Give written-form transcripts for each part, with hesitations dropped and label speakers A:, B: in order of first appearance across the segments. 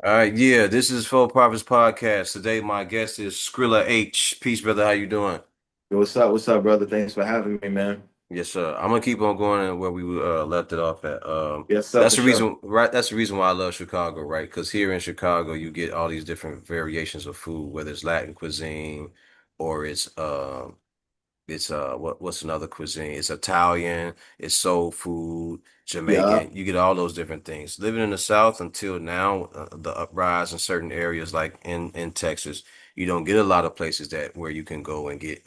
A: All right, yeah, this is Faux Profhitz podcast. Today, my guest is Scrilla H. Peace, brother. How you doing?
B: Yo, what's up? What's up, brother? Thanks for having me, man.
A: Yes, sir. I'm gonna keep on going where we left it off at.
B: Yes, sir,
A: That's
B: for
A: the
B: sure.
A: reason, right? That's the reason why I love Chicago, right? Because here in Chicago, you get all these different variations of food, whether it's Latin cuisine or it's what's another cuisine? It's Italian, it's soul food,
B: Yeah,
A: Jamaican. You get all those different things. Living in the South until now, the uprise in certain areas like in Texas, you don't get a lot of places that where you can go and get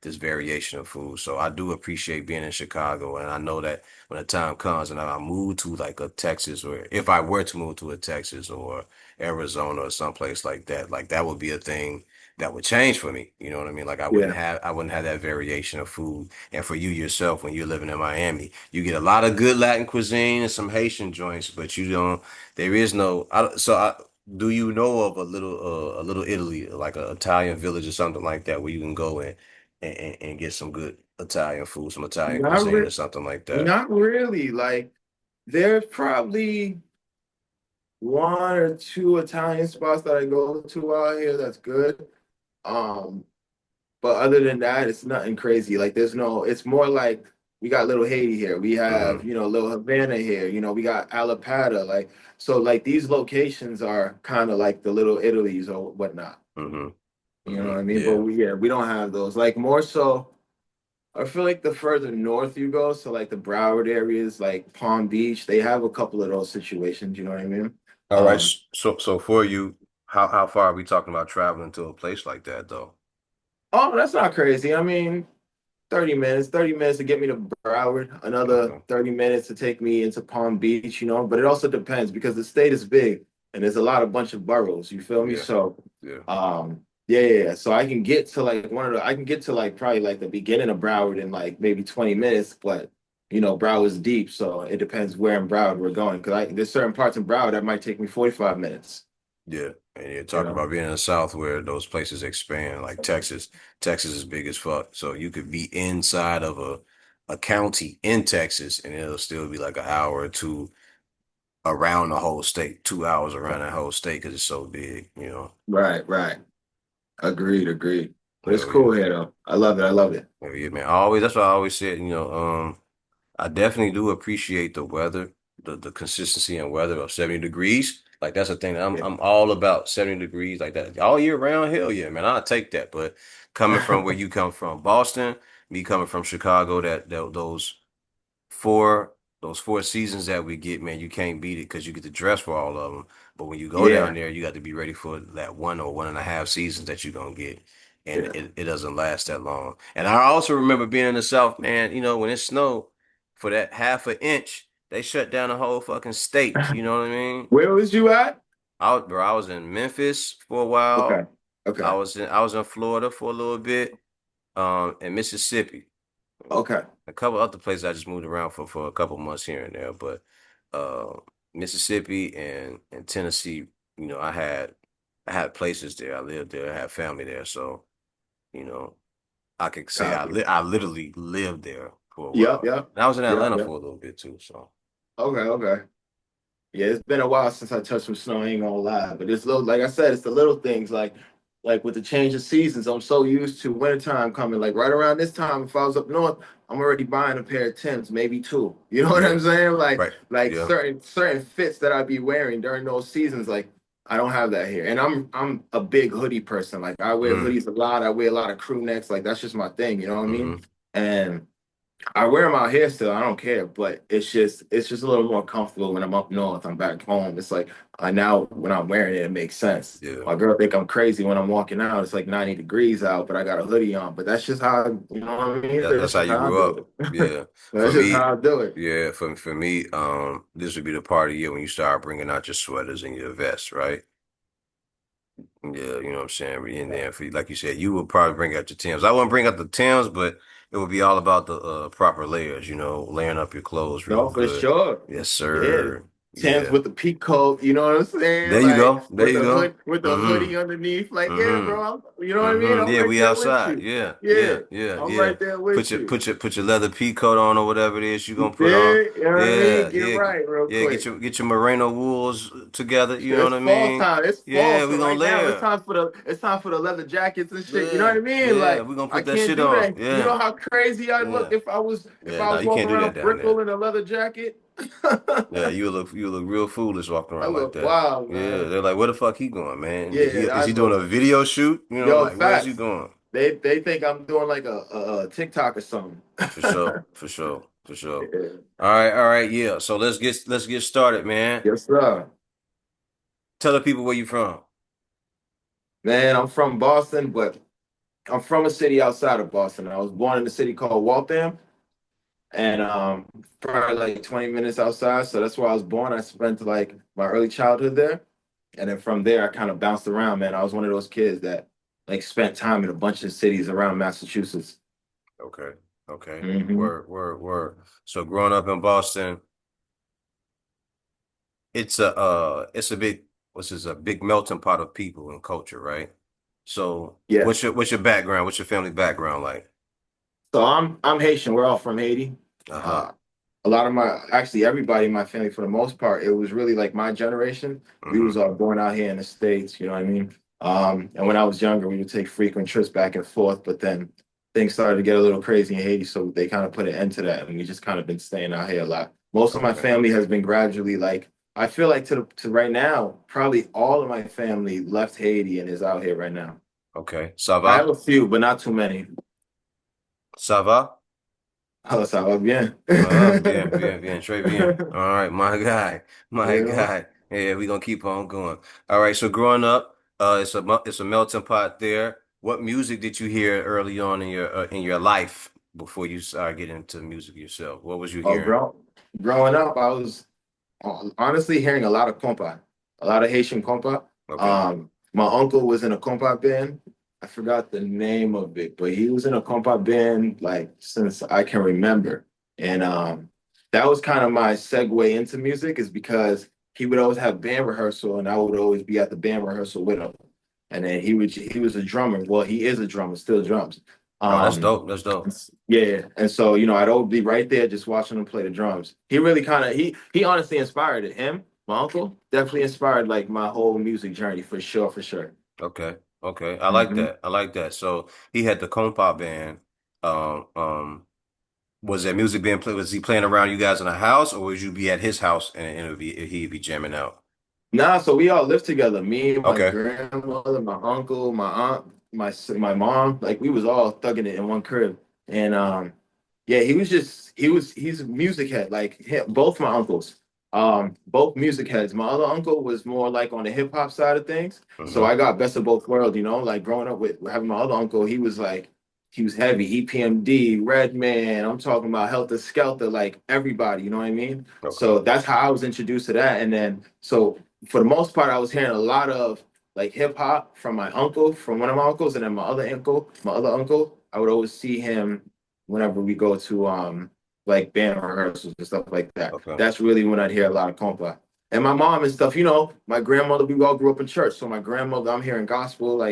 A: this variation of food. So I do appreciate being in Chicago, and I know that when the time comes and I move to like a Texas, or if I were to move to a Texas or Arizona or someplace like that would be a thing that would change for me. You know what I mean? Like
B: yeah,
A: I wouldn't have that variation of food. And for you yourself, when you're living in Miami, you get a lot of good Latin cuisine and some Haitian joints, but you don't. There is no. Do you know of a little Italy, like an Italian village or something like that, where you can go and get some good Italian food, some Italian
B: not
A: cuisine
B: re
A: or something like that?
B: not really. Like, there's probably one or two Italian spots that I go to out here that's good. Um, but other than that, it's nothing crazy. Like, there's no. It's more like we got Little Haiti here. We have,
A: Hmm.
B: Little Havana here. We got Alapata. Like, so, like, these locations are kind of like the little Italies or whatnot.
A: Hmm.
B: You know what I mean? But
A: Yeah.
B: we don't have those. Like, more so. I feel like the further north you go, so like the Broward areas, like Palm Beach, they have a couple of those situations. You know what I mean?
A: All right.
B: Um,
A: So for you, how far are we talking about traveling to a place like that though?
B: oh, that's not crazy. I mean, 30 minutes to get me to Broward, another
A: Okay.
B: 30 minutes to take me into Palm Beach. But it also depends because the state is big and there's a lot of bunch of boroughs. You feel me?
A: Yeah.
B: So,
A: Yeah.
B: yeah. So I can get to like I can get to like probably like the beginning of Broward in like maybe 20 minutes, but Broward's deep, so it depends where in Broward we're going. There's certain parts in Broward that might take me 45 minutes,
A: Yeah, and you're
B: you
A: talking
B: know?
A: about being in the South where those places expand, like Texas. Texas is big as fuck. So you could be inside of a county in Texas and it'll still be like an hour or two around the whole state, 2 hours around that whole state because it's so big, you know.
B: Right, right. Agreed. But it's
A: Hell
B: cool
A: yeah.
B: here though. I love it. I love it.
A: Hell yeah, man. That's what I always said, I definitely do appreciate the weather, the consistency and weather of 70 degrees. Like that's the thing that
B: Yeah.
A: I'm all about 70 degrees like that all year round. Hell yeah, man. I'll take that. But coming from where you come from, Boston, me coming from Chicago, four those 4 seasons that we get, man, you can't beat it because you get to dress for all of them. But when you go down
B: Yeah.
A: there, you got to be ready for that 1 or 1.5 seasons that you're gonna get. And
B: Yeah.
A: it doesn't last that long. And I also remember being in the South, man, when it snowed for that half an inch, they shut down the whole fucking state. You know what I mean?
B: Where was you at?
A: I was in Memphis for a
B: Okay.
A: while.
B: Okay.
A: I was in Florida for a little bit, in Mississippi.
B: Okay.
A: A couple other places I just moved around for a couple months here and there, but uh, Mississippi and Tennessee, I had places there. I lived there. I had family there, so you know I could say
B: Copy.
A: I literally lived there for a
B: Yep.
A: while.
B: Yep.
A: And I was in
B: Yep.
A: Atlanta
B: Yep.
A: for a little bit too. So
B: Okay. Okay. Yeah, it's been a while since I touched some snow. I ain't gonna lie, but it's little, like I said, it's the little things like with the change of seasons. I'm so used to wintertime coming. Like right around this time, if I was up north, I'm already buying a pair of Tims, maybe two. You know what I'm
A: yeah,
B: saying? Like
A: right,
B: like
A: yeah,
B: certain fits that I'd be wearing during those seasons. Like I don't have that here, and I'm a big hoodie person. Like I wear
A: mm,
B: hoodies a lot. I wear a lot of crew necks. Like that's just my thing. You know what I mean?
A: hmm.
B: And I wear them out here still. I don't care, but it's just a little more comfortable when I'm up north. I'm back home. It's like I now when I'm wearing it, it makes sense.
A: Yeah,
B: My girl think I'm crazy when I'm walking out. It's like 90 degrees out, but I got a hoodie on. But that's just how you know what I mean.
A: that's
B: That's
A: how
B: just
A: you
B: how I
A: grew
B: do
A: up.
B: it.
A: Yeah, for
B: That's just
A: me,
B: how I do it.
A: yeah, for me, this would be the part of the year when you start bringing out your sweaters and your vests, right? Yeah, you know what I'm saying? And then for like you said, you would probably bring out your Timbs. I wouldn't bring out the Timbs, but it would be all about the proper layers, layering up your clothes real
B: No, for
A: good.
B: sure.
A: Yes,
B: Yeah.
A: sir.
B: Tim's
A: Yeah.
B: with the peak coat, you know what I'm saying?
A: There you
B: Like
A: go. There you go.
B: with the hoodie
A: Mm-hmm.
B: underneath. Like, yeah,
A: Mm-hmm.
B: bro, you know what I mean? I'm
A: Yeah,
B: right
A: we
B: there with
A: outside.
B: you.
A: Yeah,
B: Yeah,
A: yeah, yeah,
B: I'm
A: yeah.
B: right there with you.
A: Put your leather pea coat on or whatever it is you're
B: You
A: gonna put on.
B: dig? You know what I mean?
A: Yeah,
B: Get
A: yeah,
B: right real
A: yeah.
B: quick.
A: Get your merino wools together. You know
B: It's
A: what I
B: fall
A: mean?
B: time. It's fall.
A: Yeah,
B: So
A: we gonna
B: right now
A: layer.
B: it's time for the leather jackets and shit. You know what
A: Yeah,
B: I mean?
A: yeah.
B: Like
A: We gonna
B: I
A: put that
B: can't
A: shit
B: do
A: on.
B: that. You
A: Yeah,
B: know how crazy I look
A: yeah,
B: if
A: yeah.
B: I
A: No,
B: was
A: you can't
B: walking
A: do that
B: around
A: down there.
B: Brickell in a leather jacket.
A: Yeah, you look real foolish walking
B: I
A: around like
B: look
A: that.
B: wild,
A: Yeah,
B: man.
A: they're like, where the fuck he going, man?
B: Yeah,
A: Is
B: I
A: he doing
B: look.
A: a video shoot? You know,
B: Yo,
A: like where's he
B: facts.
A: going?
B: They think I'm doing like a TikTok or something.
A: For sure, for sure, for sure.
B: Yeah.
A: All right, yeah. So let's get started, man.
B: Yes, sir.
A: Tell the people where you from.
B: Man, I'm from Boston, but I'm from a city outside of Boston. I was born in a city called Waltham, and probably like 20 minutes outside. So that's where I was born. I spent like my early childhood there, and then from there I kind of bounced around. Man, I was one of those kids that like spent time in a bunch of cities around Massachusetts.
A: Okay, okay.
B: Hmm.
A: Word. So growing up in Boston, it's a big what's this a big melting pot of people and culture, right? So
B: Yeah.
A: what's your background? What's your family background like?
B: So I'm Haitian. We're all from Haiti.
A: Uh-huh.
B: Uh, a lot of my actually everybody in my family for the most part, it was really like my generation. We
A: Mm-hmm.
B: was all born out here in the States, you know what I mean? And when I was younger, we would take frequent trips back and forth, but then things started to get a little crazy in Haiti, so they kind of put an end to that, and we just kind of been staying out here a lot. Most of my
A: Okay.
B: family has been gradually like I feel like to right now, probably all of my family left Haiti and is out here right now.
A: Okay. Ça
B: I have
A: va?
B: a few, but not too many.
A: Ça va?
B: Oh, ça va bien.
A: Bien, très bien. All right, my guy, my
B: You know?
A: guy. Yeah, we gonna keep on going. All right, so growing up, it's a melting pot there. What music did you hear early on in your life before you started getting into music yourself? What was you
B: Oh,
A: hearing?
B: growing up, I was honestly hearing a lot of compa, a lot of Haitian compa.
A: Okay.
B: My uncle was in a compa band. I forgot the name of it, but he was in a compa band like since I can remember. And that was kind of my segue into music is because he would always have band rehearsal and I would always be at the band rehearsal with him. And then he was a drummer. Well, he is a drummer, still drums.
A: Oh, that's
B: Um,
A: dope. That's dope.
B: yeah, and so I'd always be right there just watching him play the drums. He really kind of he honestly inspired it. Him, my uncle, definitely inspired like my whole music journey for sure, for sure.
A: Okay. Okay. I like
B: Hmm.
A: that. I like that. So he had the compa band. Um, um, was that music being played? Was he playing around you guys in the house, or would you be at his house and he'd be jamming out?
B: Nah, so we all lived together. Me, my
A: Okay.
B: grandmother, my uncle, my aunt, my mom. Like we was all thugging it in one crib. And yeah, he's a music head. Like both my uncles, both music heads. My other uncle was more like on the hip hop side of things. So
A: Hmm.
B: I got best of both worlds. Like growing up with having my other uncle, he was heavy. EPMD, Redman. I'm talking about Helter Skelter, like everybody. You know what I mean?
A: Okay.
B: So that's how I was introduced to that. And then so for the most part, I was hearing a lot of like hip hop from my uncle, from one of my uncles, and then my other uncle, I would always see him whenever we go to like band rehearsals and stuff like that.
A: Okay.
B: That's really when I'd hear a lot of compa. And my mom and stuff, my grandmother, we all grew up in church. So my grandmother, I'm hearing gospel,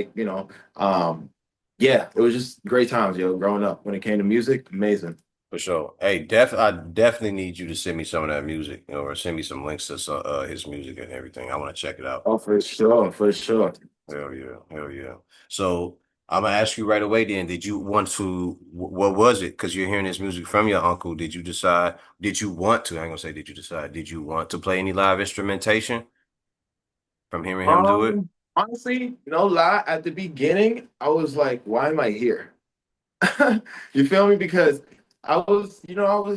B: yeah, it was just great times, growing up. When it came to music, amazing.
A: For sure. Hey, I definitely need you to send me some of that music, or send me some links to his music and everything. I want to check it out.
B: Oh, for sure, for sure.
A: Hell yeah, hell yeah. So I'm gonna ask you right away then, what was it? Because you're hearing this music from your uncle. Did you want to, I ain't gonna say did you decide, did you want to play any live instrumentation from hearing him do it?
B: Honestly, no lie, at the beginning, I was like, why am I here? You feel me? Because I was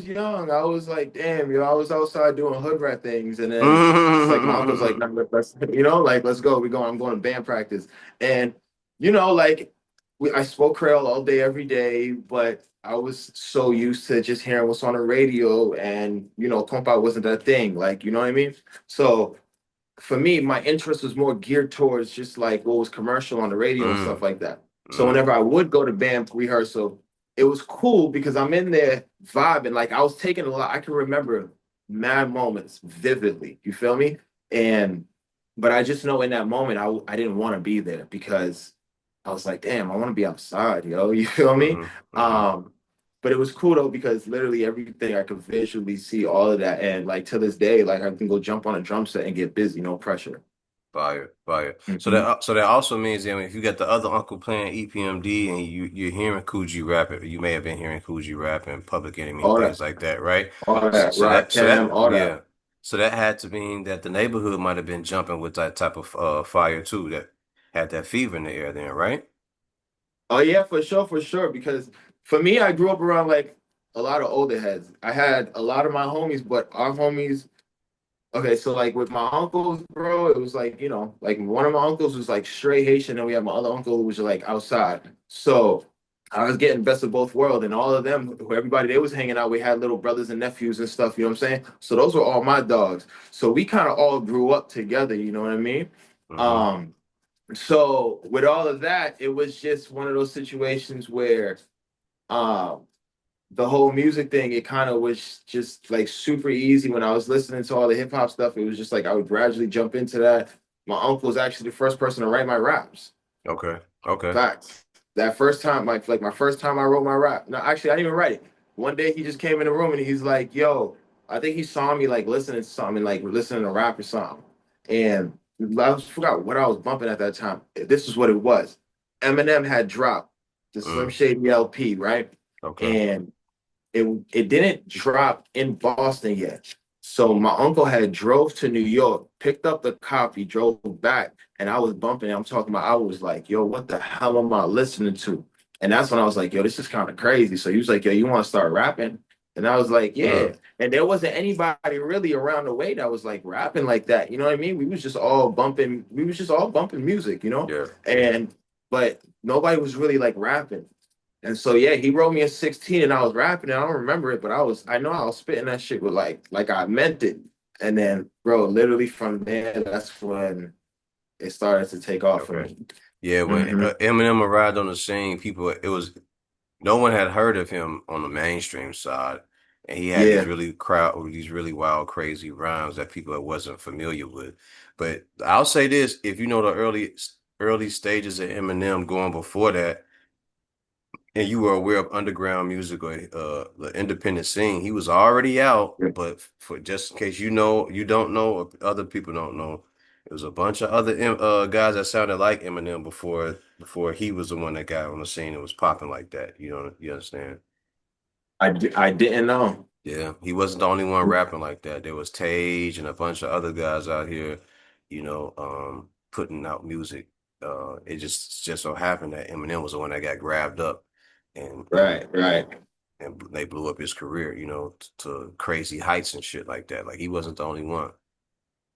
B: young. I was like, damn, I was outside doing hood rat things, and then it's like my uncle's like, nah, let's, like let's go. I'm going to band practice, and like I spoke Creole all day, every day, but I was so used to just hearing what's on the radio, and compa wasn't that thing, like you know what I mean? So for me, my interest was more geared towards just like what was commercial on the radio and stuff
A: Mm,
B: like that. So
A: mm,
B: whenever I would go to band rehearsal, it was cool because I'm in there vibing. Like I was taking a lot. I can remember mad moments vividly. You feel me? And but I just know in that moment I didn't want to be there because I was like, damn, I want to be outside, yo. You feel me?
A: Hmm. Hmm.
B: Um, but it was cool though because literally everything I could visually see all of that, and like to this day, like I can go jump on a drum set and get busy, no pressure.
A: Fire, fire.
B: Hmm.
A: So that also means that if you got the other uncle playing EPMD and you're hearing Coogee rapping, you may have been hearing Coogee rapping, Public Enemy,
B: All
A: things
B: that,
A: like that, right?
B: all that,
A: So
B: Cam,
A: that
B: all that.
A: yeah, so that had to mean that the neighborhood might have been jumping with that type of fire too, that had that fever in the air then, right?
B: Oh yeah, for sure. Because for me, I grew up around like a lot of older heads. I had a lot of my homies, but our homies. Okay, so like with my uncles, bro, it was like, like one of my uncles was like straight Haitian, and we had my other uncle who was like outside. So I was getting best of both worlds, and all of them, who everybody they was hanging out, we had little brothers and nephews and stuff, you know what I'm saying? So those were all my dogs. So we kind of all grew up together, you know what I mean?
A: Hmm.
B: Um, so with all of that, it was just one of those situations where um the whole music thing, it kind of was just like super easy when I was listening to all the hip hop stuff. It was just like I would gradually jump into that. My uncle was actually the first person to write my raps.
A: Okay. Okay.
B: Facts. That first time, like my first time I wrote my rap. No, actually, I didn't even write it. One day he just came in the room and he's like, "Yo," I think he saw me like listening to something, like listening to rap or something. And I forgot what I was bumping at that time. This is what it was. Eminem had dropped the Slim
A: Mm.
B: Shady LP, right?
A: Okay.
B: And it didn't drop in Boston yet. So my uncle had drove to New York, picked up the copy, drove back, and I was bumping. I'm talking about. I was like, "Yo, what the hell am I listening to?" And that's when I was like, "Yo, this is kind of crazy." So he was like, "Yo, you want to start rapping?" And I was like,
A: Mm.
B: "Yeah." And there wasn't anybody really around the way that was like rapping like that. You know what I mean? We was just all bumping. We was just all bumping music, you know.
A: Yeah. Yeah.
B: And but nobody was really like rapping. And so yeah, he wrote me a 16 and I was rapping and I don't remember it, but I know I was spitting that shit with like I meant it. And then bro, literally from there, that's when it started to take off for
A: Okay.
B: me.
A: Yeah, when
B: Hmm.
A: Eminem arrived on the scene, people it was no one had heard of him on the mainstream side, and he had
B: Yeah,
A: these really wild, crazy rhymes that people wasn't familiar with. But I'll say this: if you know the early stages of Eminem going before that, and you were aware of underground music or the independent scene, he was already out.
B: yeah.
A: But for just in case you don't know, or other people don't know, there was a bunch of other guys that sounded like Eminem before he was the one that got on the scene and was popping like that. You understand?
B: I didn't know.
A: Yeah, he wasn't the only one rapping like that. There was Tage and a bunch of other guys out here, putting out music. It just so happened that Eminem was the one that got grabbed up, and
B: Right, right.
A: they blew up his career, to crazy heights and shit like that. Like he wasn't the only one.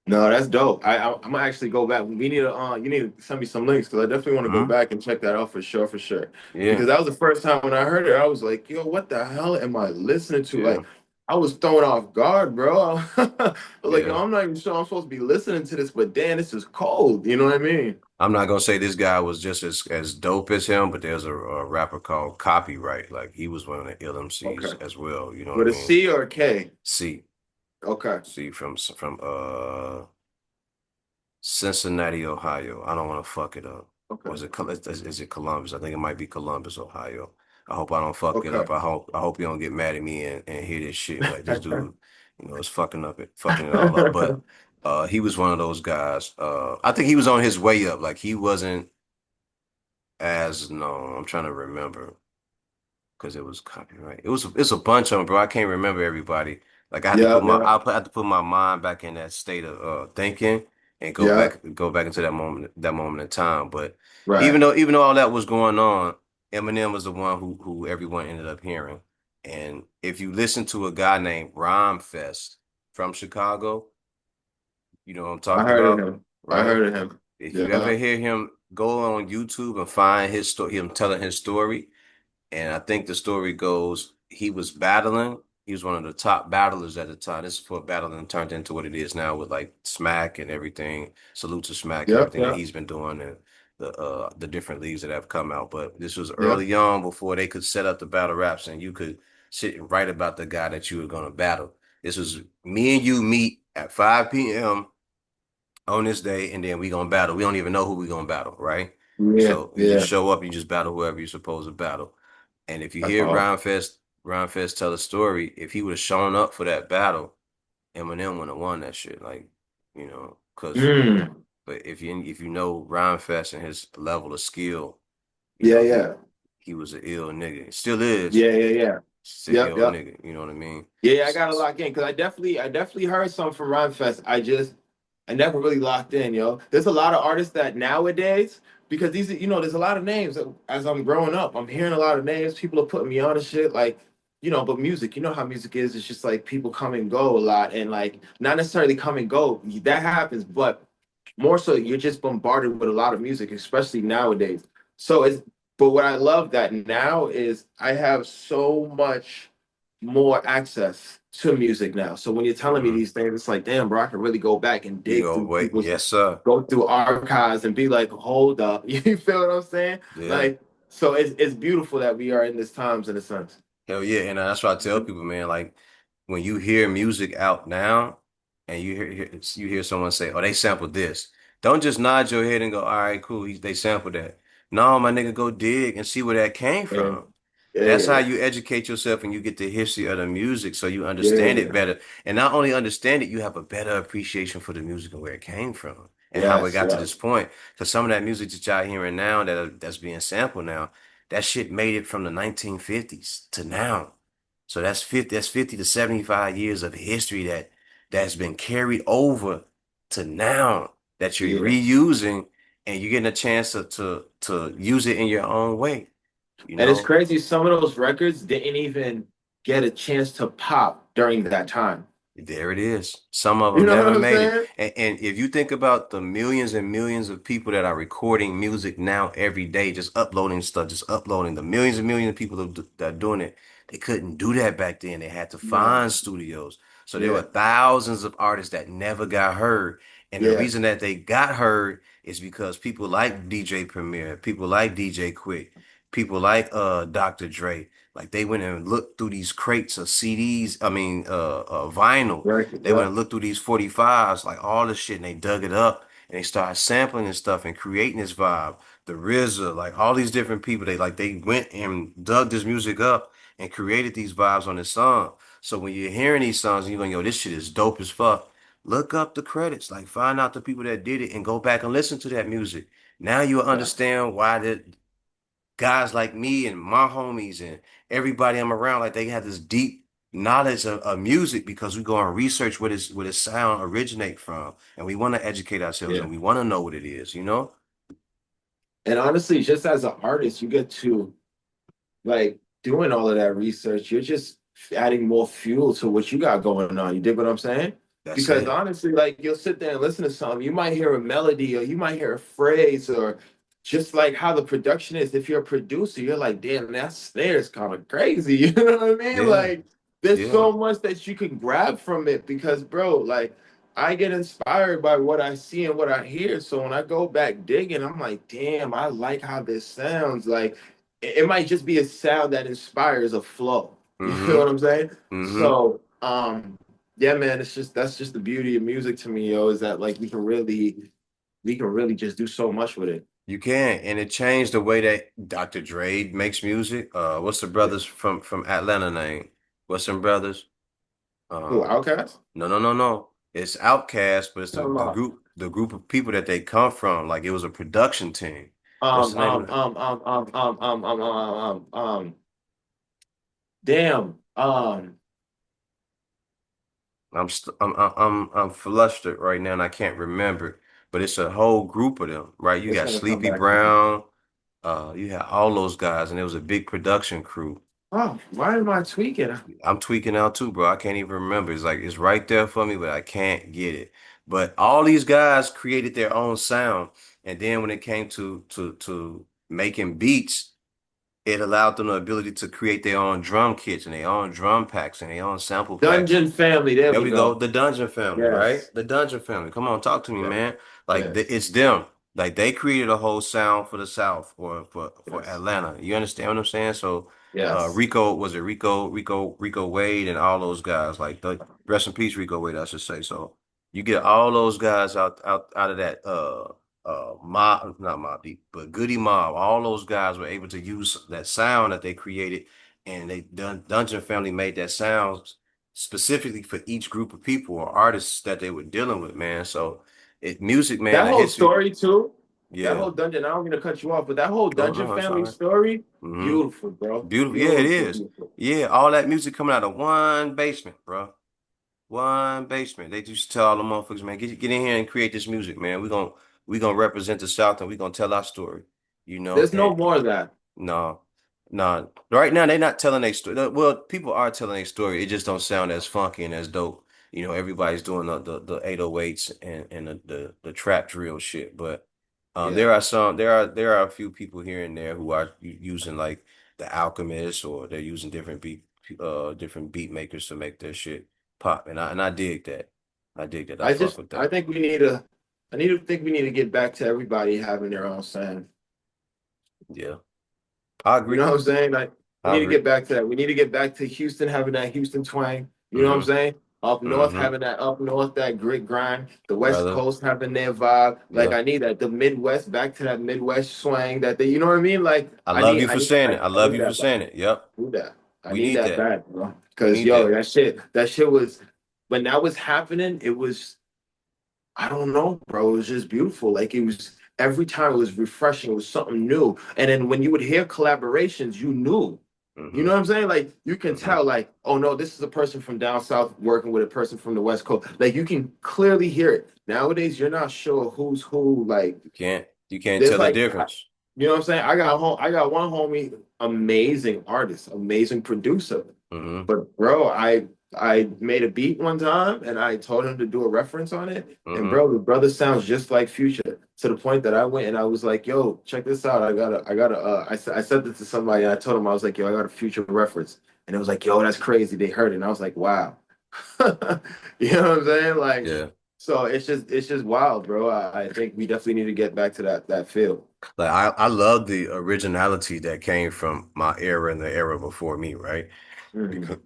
B: No, that's dope. I'm gonna actually go back. We need to you need to send me some links because I definitely want to go
A: Hmm.
B: back and check that out for sure.
A: Yeah,
B: Because that was the first time when I heard it, I was like, yo, what the hell am I listening to?
A: yeah,
B: Like I was thrown off guard, bro. I was like, yo,
A: yeah.
B: I'm not even sure I'm supposed to be listening to this, but damn, this is cold. You know what I mean?
A: I'm not gonna say this guy was just as dope as him, but there's a rapper called Copyright. Like he was one of the ill
B: Okay.
A: MCs as well. You know what I
B: With a
A: mean?
B: C or a K?
A: C.
B: Okay.
A: See from Cincinnati, Ohio. I don't want to fuck it up.
B: Okay.
A: Or is it Columbus? I think it might be Columbus, Ohio. I hope I don't fuck it
B: Okay.
A: up. I hope you don't get mad at me and hear this shit. Like this dude, is fucking it all up. But he was one of those guys. I think he was on his way up. Like he wasn't as known. I'm trying to remember because it was copyright. It's a bunch of them, bro. I can't remember everybody. Like
B: Yeah, yeah,
A: I had to put my mind back in that state of thinking and
B: yeah.
A: go back into that moment in time. But
B: Right.
A: even though all that was going on, Eminem was the one who everyone ended up hearing. And if you listen to a guy named Rhyme Fest from Chicago, you know what I'm
B: I
A: talking
B: heard of
A: about,
B: him. I
A: right?
B: heard of him.
A: If you ever
B: Yeah.
A: hear him, go on YouTube and find his story, him telling his story. And I think the story goes he was battling. He was one of the top battlers at the time. This is before battling turned into what it is now with like Smack and everything. Salute to Smack and
B: Yep,
A: everything that
B: yep,
A: he's been doing and the different leagues that have come out. But this was
B: yep.
A: early on before they could set up the battle raps and you could sit and write about the guy that you were going to battle. This was me and you meet at 5 p.m. on this day, and then we gonna battle. We don't even know who we gonna battle, right?
B: Yeah,
A: So you just
B: yeah.
A: show up, you just battle whoever you're supposed to battle. And if you
B: That's
A: hear
B: all.
A: Ryan Fest tell a story, if he would have shown up for that battle, Eminem would have won that shit. Like, because
B: Mm.
A: but if you know Ryan Fest and his level of skill,
B: Yeah,
A: he
B: yeah.
A: he was an ill nigga. Still is.
B: Yeah, yeah, yeah.
A: Still
B: Yep,
A: ill
B: yep.
A: nigga. You know what I mean?
B: Yeah, yeah, I gotta lock in because I definitely heard some from Rhyme Fest. I never really locked in, yo. There's a lot of artists that nowadays, because there's a lot of names as I'm growing up. I'm hearing a lot of names. People are putting me on to shit, like, but music, you know how music is. It's just like people come and go a lot, and like not necessarily come and go. That happens, but more so you're just bombarded with a lot of music, especially nowadays. So it's but what I love that now is I have so much more access to music now. So when you're telling me
A: Hmm.
B: these things, it's like, damn, bro, I can really go back and
A: You
B: dig
A: go
B: through
A: wait,
B: people's,
A: yes, sir.
B: go through archives and be like, hold up. You feel what I'm saying?
A: Yeah.
B: Like, so it's beautiful that we are in this times in a sense.
A: Hell yeah. And that's what I tell people, man. Like when you hear music out now and you hear someone say, "Oh, they sampled this." Don't just nod your head and go, "All right, cool, they sampled that." No, my nigga, go dig and see where that came
B: Yeah,
A: from.
B: yeah,
A: That's
B: yeah,
A: how
B: yeah,
A: you educate yourself and you get the history of the music so you
B: yeah,
A: understand it
B: yeah.
A: better. And not only understand it, you have a better appreciation for the music and where it came from and how it
B: Yes,
A: got to this
B: yes,
A: point. Because some of that music that y'all hearing now that's being sampled now, that shit made it from the 1950s to now. So that's 50 to 75 years of history that's been carried over to now that you're
B: yeah.
A: reusing and you're getting a chance to use it in your own way, you
B: And it's
A: know?
B: crazy. Some of those records didn't even get a chance to pop during that time.
A: There it is. Some of
B: You
A: them
B: know what
A: never
B: I'm
A: made it.
B: saying?
A: And if you think about the millions and millions of people that are recording music now every day, just uploading stuff, just uploading the millions and millions of people that are doing it, they couldn't do that back then. They had to
B: No.
A: find studios. So there were
B: Yeah,
A: thousands of artists that never got heard. And the
B: yeah.
A: reason that they got heard is because people like DJ Premier, people like DJ Quick, people like Dr. Dre. Like they went and looked through these crates of CDs, I mean, vinyl.
B: Right.
A: They went
B: Yep.
A: and looked through these 45s, like all this shit, and they dug it up and they started sampling this stuff and creating this vibe. The RZA, like all these different people, they went and dug this music up and created these vibes on this song. So when you're hearing these songs and you're going, yo, this shit is dope as fuck. Look up the credits, like find out the people that did it and go back and listen to that music. Now you'll
B: Facts.
A: understand why the guys like me and my homies and everybody I'm around, like they have this deep knowledge of music because we go and research where this sound originate from, and we want to educate ourselves
B: Yeah.
A: and we want to know what it is, you know?
B: And honestly, just as an artist, you get to like doing all of that research, you're just adding more fuel to what you got going on. You dig what I'm saying?
A: That's
B: Because
A: it.
B: honestly, like you'll sit there and listen to something, you might hear a melody or you might hear a phrase or just like how the production is. If you're a producer, you're like, damn, that snare is kind of crazy. You know what I mean?
A: Yeah,
B: Like there's
A: yeah.
B: so much that you can grab from it because, bro, like I get inspired by what I see and what I hear. So when I go back digging, I'm like, damn, I like how this sounds. Like it might just be a sound that inspires a flow. You feel
A: Mm-hmm.
B: what I'm saying?
A: Mm-hmm.
B: So, yeah, man, that's just the beauty of music to me, yo, is that like we can really just do so much with it.
A: You can, and it changed the way that Dr. Dre makes music. What's the
B: Yeah.
A: brothers from Atlanta name? What's some brothers?
B: Who,
A: Um,
B: Outcast?
A: no, no, no, no. It's Outkast, but it's the,
B: Talking
A: the
B: about
A: group the group of people that they come from. Like it was a production team. What's
B: um
A: the name of
B: um
A: it?
B: um um um um um um damn
A: I'm flustered right now and I can't remember. But it's a whole group of them, right? You
B: it's
A: got
B: gonna come
A: Sleepy
B: back to me.
A: Brown, you had all those guys, and it was a big production crew.
B: Oh, why am I tweaking?
A: I'm tweaking out too, bro. I can't even remember. It's like it's right there for me, but I can't get it. But all these guys created their own sound, and then when it came to making beats, it allowed them the ability to create their own drum kits and their own drum packs and their own sample packs.
B: Dungeon Family, there
A: There
B: we
A: we go.
B: go.
A: The Dungeon Family, right?
B: Yes.
A: The Dungeon Family. Come on, talk to me,
B: Yes.
A: man. Like
B: Yes.
A: it's them. Like they created a whole sound for the South or for
B: Yes.
A: Atlanta. You understand what I'm saying? So
B: Yes.
A: Rico, was it Rico Wade and all those guys, like the rest in peace, Rico Wade, I should say. So you get all those guys out of that mob, not Mob Deep, but Goody Mob. All those guys were able to use that sound that they created, and they done Dungeon Family made that sound specifically for each group of people or artists that they were dealing with, man. So music, man,
B: That
A: the
B: whole
A: history,
B: story too, that
A: yeah.
B: whole dungeon, I don't mean to cut you off, but that whole
A: Oh
B: dungeon
A: no, it's all
B: family
A: right.
B: story,
A: Mm-hmm.
B: beautiful, bro.
A: Beautiful. Yeah, it
B: Beautiful,
A: is.
B: beautiful.
A: Yeah, all that music coming out of one basement, bro. One basement. They just tell all the motherfuckers, man, get in here and create this music, man. We gonna represent the South and we gonna tell our story. You know,
B: There's
A: and
B: no more of that.
A: no, no. Right now, they're not telling their story. Well, people are telling their story. It just don't sound as funky and as dope. You know, everybody's doing the 808s and the trap drill shit. But
B: Yeah.
A: there are a few people here and there who are using like the Alchemist, or they're using different beat makers to make their shit pop. And I dig that. I dig that. I fuck with
B: I
A: that.
B: think we need to get back to everybody having their own sound.
A: Yeah, I
B: You
A: agree.
B: know what I'm saying? Like we
A: I
B: need to
A: agree.
B: get back to that. We need to get back to Houston having that Houston twang. You know what I'm
A: Mm-hmm.
B: saying? Up north
A: Mm-hmm.
B: having that up north, that grit grind. The West
A: Brother.
B: Coast having their vibe. Like
A: Yeah.
B: I need that. The Midwest back to that Midwest swang that they, you know what I mean? Like
A: I love you for saying it. I
B: I
A: love
B: need
A: you for
B: that back.
A: saying it. Yep.
B: Do that. I
A: We
B: need
A: need
B: that
A: that.
B: back, bro.
A: We
B: Cause
A: need
B: yo,
A: that.
B: that shit was when that was happening, it was I don't know, bro. It was just beautiful. Like it was every time it was refreshing. It was something new. And then when you would hear collaborations, you knew. You
A: Mm-hmm.
B: know what I'm saying? Like you can
A: Mm-hmm.
B: tell, like, oh no, this is a person from down south working with a person from the West Coast. Like you can clearly hear it. Nowadays, you're not sure who's who. Like
A: You can't
B: there's
A: tell the
B: like
A: difference.
B: you know what I'm saying? I got one homie, amazing artist, amazing producer.
A: Mm-hmm.
B: But bro, I made a beat one time and I told him to do a reference on it. And
A: Mm-hmm.
B: bro, the brother sounds just like Future to the point that I went and I was like, yo, check this out. I said this to somebody and I told him, I was like, yo, I got a Future reference. And it was like, yo, that's crazy. They heard it. And I was like, wow. You know what I'm saying? Like,
A: Yeah.
B: so it's just wild, bro. I think we definitely need to get back to that feel.
A: Like I love the originality that came from my era and the era before me, right?
B: Mhm.
A: Because